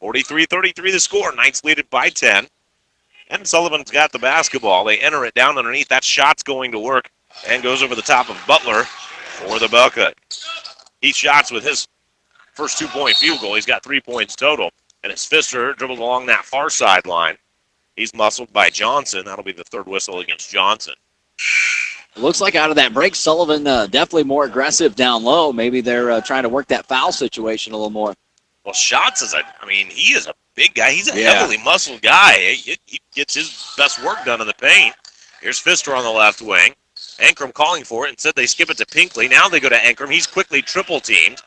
43-33 the score. Knights lead it by 10. And Sullivan's got the basketball. They enter it down underneath. That shot's going to work and goes over the top of Butler for the bucket. He shots with his first 2-point field goal. He's got 3 points total. And it's Pfister dribbled along that far sideline. He's muscled by Johnson. That'll be the third whistle against Johnson. It looks like out of that break, Sullivan definitely more aggressive down low. Maybe they're trying to work that foul situation a little more. Well, Schatz is he is a big guy. He's a heavily muscled guy. He gets his best work done in the paint. Here's Pfister on the left wing. Ankrum calling for it. Instead, they skip it to Pinkley. Now they go to Ankrum. He's quickly triple-teamed.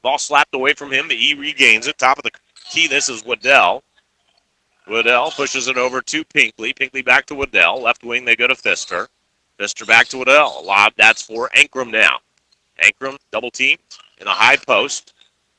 Ball slapped away from him, but he regains it. Top of the key, this is Waddell. Waddell pushes it over to Pinkley. Pinkley back to Waddell. Left wing, they go to Pfister. Pfister back to Waddell. Lob, that's for Ankrum now. Ankrum double-teamed in a high post.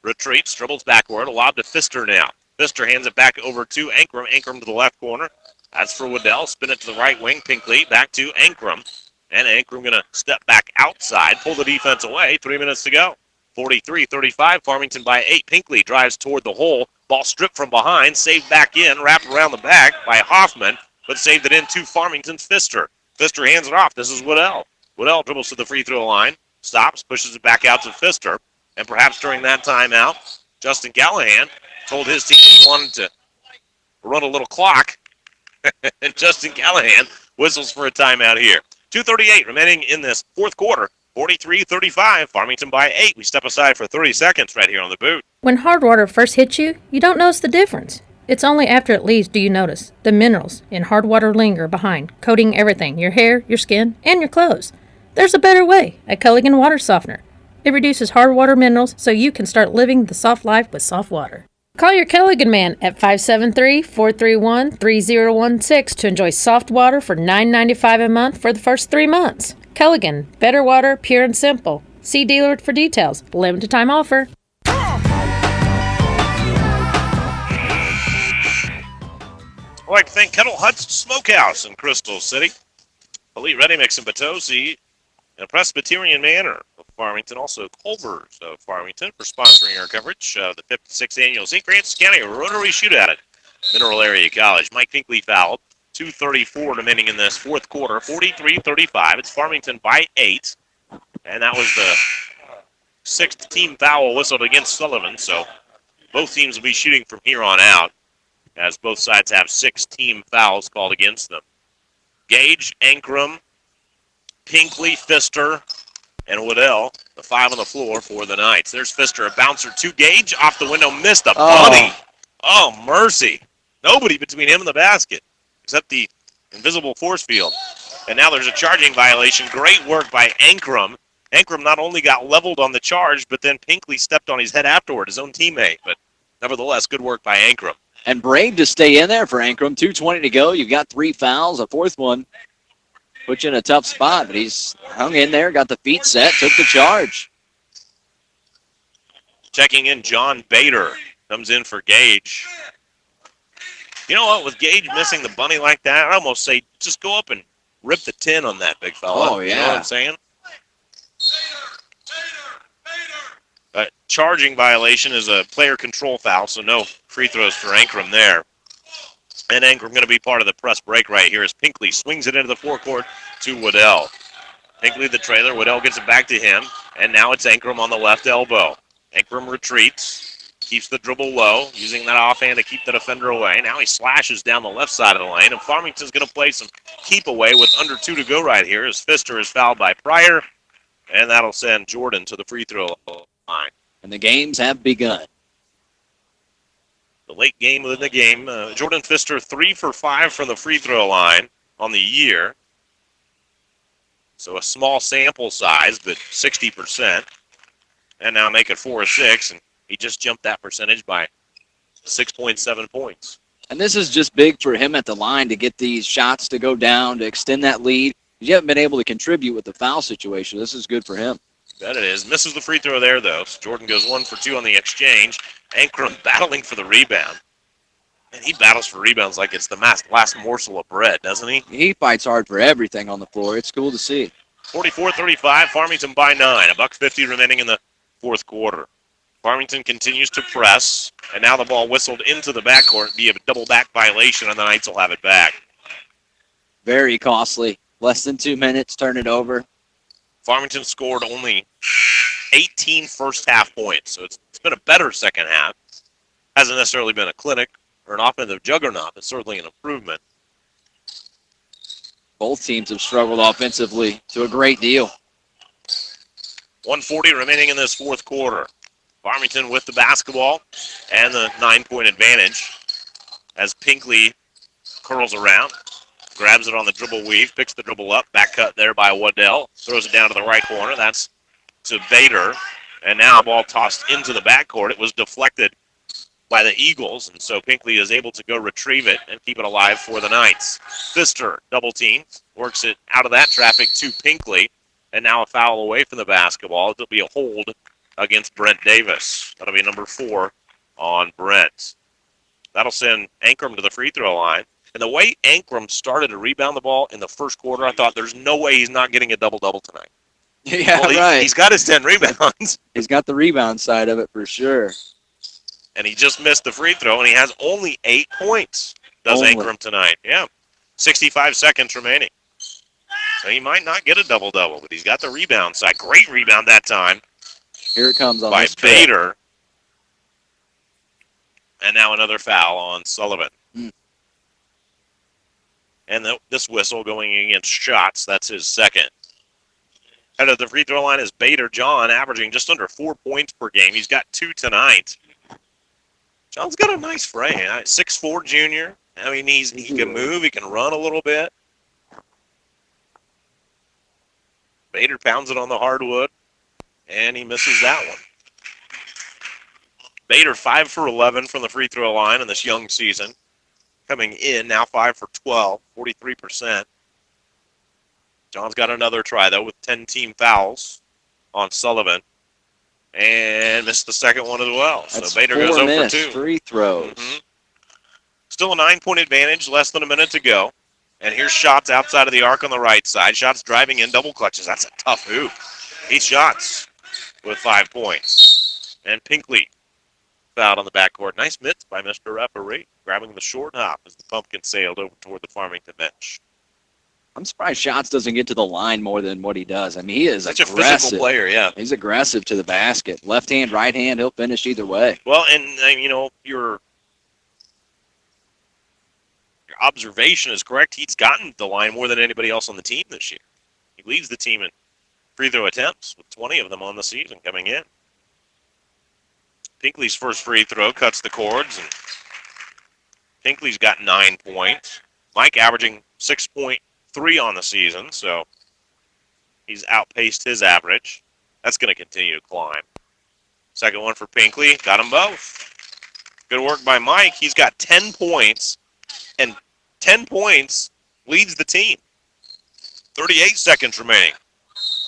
Retreats, dribbles backward. A lob to Pfister now. Pfister hands it back over to Ankrum. Ankrum to the left corner. That's for Waddell. Spin it to the right wing. Pinkley back to Ankrum. And Ankrum going to step back outside, pull the defense away. 3 minutes to go. 43-35, Farmington by 8. Pinkley drives toward the hole. Ball stripped from behind, saved back in, wrapped around the back by Hoffman, but saved it in to Farmington's Pfister. Pfister hands it off. This is Waddell. Waddell dribbles to the free throw line, stops, pushes it back out to Pfister, and perhaps during that timeout, Justin Callahan told his team he wanted to run a little clock, and Justin Callahan whistles for a timeout here. 2:38 remaining in this fourth quarter. 43-35, Farmington by 8. We step aside for 30 seconds right here on the boot. When hard water first hits you, you don't notice the difference. It's only after it leaves do you notice. The minerals in hard water linger behind, coating everything, your hair, your skin, and your clothes. There's a better way, a Culligan water softener. It reduces hard water minerals so you can start living the soft life with soft water. Call your Culligan man at 573-431-3016 to enjoy soft water for $9.95 a month for the first 3 months. Culligan, better water, pure and simple. See dealer for details. Limited time offer. I'd like to thank Kettle Hut's Smokehouse in Crystal City, Elite Ready Mix in Potosi, and Presbyterian Manor of Farmington, also Culver's of Farmington for sponsoring our coverage of the 56th Annual St. Francis County Rotary Shootout at Mineral Area College. Mike Pinkley fouled. 2:34 remaining in this fourth quarter, 43-35. It's Farmington by 8, and that was the 6th team foul whistled against Sullivan, so both teams will be shooting from here on out, as both sides have 6 team fouls called against them. Gage, Ankrum, Pinkley, Pfister, and Waddell, the 5 on the floor for the Knights. There's Pfister, a bouncer to Gage, off the window, missed a bunny. Oh, mercy. Nobody between him and the basket, except the invisible force field. And now there's a charging violation. Great work by Ankrum. Ankrum not only got leveled on the charge, but then Pinkley stepped on his head afterward, his own teammate. But nevertheless, good work by Ankrum. And brave to stay in there for Ankrum. 2:20 to go. You've got 3 fouls. A fourth one put you in a tough spot, but he's hung in there, got the feet set, took the charge. Checking in, John Bader comes in for Gage. You know what? With Gage missing the bunny like that, I almost say just go up and rip the tin on that big fella. Oh, yeah. You know what I'm saying? Charging violation is a player control foul, so no free throws for Ankrum there. And Ankrum going to be part of the press break right here as Pinkley swings it into the forecourt to Waddell. Pinkley the trailer. Waddell gets it back to him, and now it's Ankrum on the left elbow. Ankrum retreats, keeps the dribble low, using that offhand to keep the defender away. Now he slashes down the left side of the lane, and Farmington's going to play some keep away with under 2 to go right here as Pfister is fouled by Pryor, and that'll send Jordan to the free throw line. And the games have begun. The late game within the game. Jordan Pfister 3 for 5 from the free throw line on the year. So a small sample size, but 60%. And now make it 4 or 6, and he just jumped that percentage by 6.7 points. And this is just big for him at the line to get these shots to go down, to extend that lead. You haven't been able to contribute with the foul situation. This is good for him. That it is. Misses the free throw there, though. So Jordan goes 1 for 2 on the exchange. Ankrum battling for the rebound. And he battles for rebounds like it's the last morsel of bread, doesn't he? He fights hard for everything on the floor. It's cool to see. 44-35, Farmington by 9. $1.50 remaining in the fourth quarter. Farmington continues to press, and now the ball whistled into the backcourt via a double back violation, and the Knights will have it back. Very costly. Less than 2 minutes, turn it over. Farmington scored only 18 first-half points, so it's been a better second half. Hasn't necessarily been a clinic or an offensive juggernaut, but certainly an improvement. Both teams have struggled offensively to a great deal. 1:40 remaining in this fourth quarter. Farmington with the basketball and the 9-point advantage as Pinkley curls around. Grabs it on the dribble weave, picks the dribble up, back cut there by Waddell, throws it down to the right corner. That's to Bader, and now ball tossed into the backcourt. It was deflected by the Eagles, and so Pinkley is able to go retrieve it and keep it alive for the Knights. Pfister, double team, works it out of that traffic to Pinkley, and now a foul away from the basketball. It'll be a hold against Brent Davis. That'll be number 4 on Brent. That'll send Ankrum to the free throw line. And the way Ankrum started to rebound the ball in the first quarter, I thought there's no way he's not getting a double-double tonight. Yeah, well, right. He's got his 10 rebounds. He's got the rebound side of it for sure. And he just missed the free throw, and he has only 8 points, does Ankrum tonight. Yeah, 65 seconds remaining. So he might not get a double-double, but he's got the rebound side. Great rebound that time. Here it comes on by this Bader. And now another foul on Sullivan. And this whistle going against Shots. That's his second. Head of the free throw line is Bader John, averaging just under 4 points per game. He's got 2 tonight. John's got a nice frame. 6'4" junior. I mean, he can move. He can run a little bit. Bader pounds it on the hardwood, and he misses that one. Bader 5 for 11 from the free throw line in this young season. Coming in now 5 for 12, 43%. John's got another try, though, with 10 team fouls on Sullivan. And missed the second one as well. That's so Bader goes 0 for 2. Free throws. Still a 9-point advantage, less than a minute to go. And here's Shots outside of the arc on the right side. Shots driving in, double clutches. That's a tough hoop. 8 shots with 5 points. And Pinkley fouled on the backcourt. Nice mitts by Mr. Referee, grabbing the short hop as the Pumpkin sailed over toward the Farmington bench. I'm surprised Shots doesn't get to the line more than what he does. I mean, he is such aggressive. a physical player, yeah. He's aggressive to the basket. Left hand, right hand, he'll finish either way. Well, and you know, your observation is correct. He's gotten the line more than anybody else on the team this year. He leads the team in free throw attempts with 20 of them on the season coming in. Pinkley's first free throw cuts the cords, and Pinkley's got 9 points. Mike averaging 6.3 on the season, so he's outpaced his average. That's going to continue to climb. Second one for Pinkley, got them both. Good work by Mike. He's got 10 points, and 10 points leads the team. 38 seconds remaining.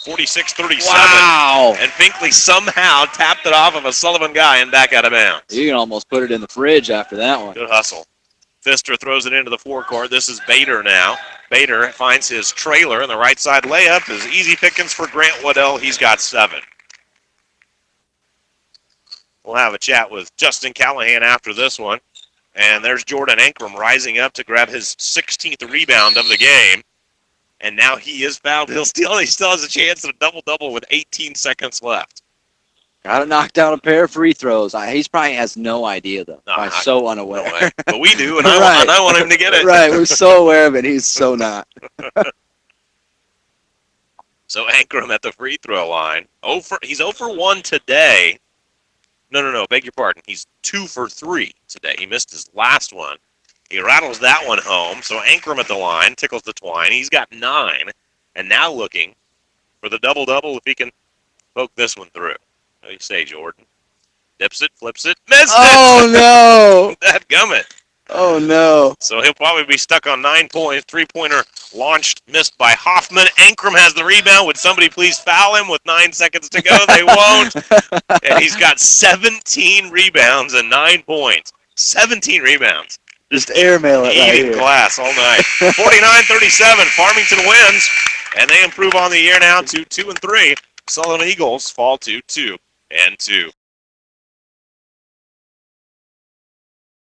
46-37. Wow. And Pinkley somehow tapped it off of a Sullivan guy and back out of bounds. You can almost put it in the fridge after that one. Good hustle. Pfister throws it into the forecourt. This is Bader now. Bader finds his trailer, and the right side layup is easy pickings for Grant Waddell. He's got 7. We'll have a chat with Justin Callahan after this one. And there's Jordan Ankrum rising up to grab his 16th rebound of the game. And now he is fouled. He still has a chance at a double-double with 18 seconds left. Got to knock down a pair of free throws. He probably has no idea, though. I'm so unaware. No way. But we do, and right. I want him to get it. Right, we're so aware of it. He's so not. So Ankrum at the free throw line. He's 0 for 1 today. No, beg your pardon. He's 2 for 3 today. He missed his last one. He rattles that one home. So Ankrum at the line, tickles the twine. He's got 9, and now looking for the double-double if he can poke this one through. What do you say, Jordan? Dips it, flips it, missed it! Oh, no! Dadgummit. Oh, no. So he'll probably be stuck on 9 points. 3-pointer launched, missed by Hoffman. Ankrum has the rebound. Would somebody please foul him with 9 seconds to go? They won't. And he's got 17 rebounds and 9 points. 17 rebounds. Just airmail it right Eating here. glass all night. 49-37. Farmington wins, and they improve on the year now to 2-3. Sullivan Eagles fall to 2-2.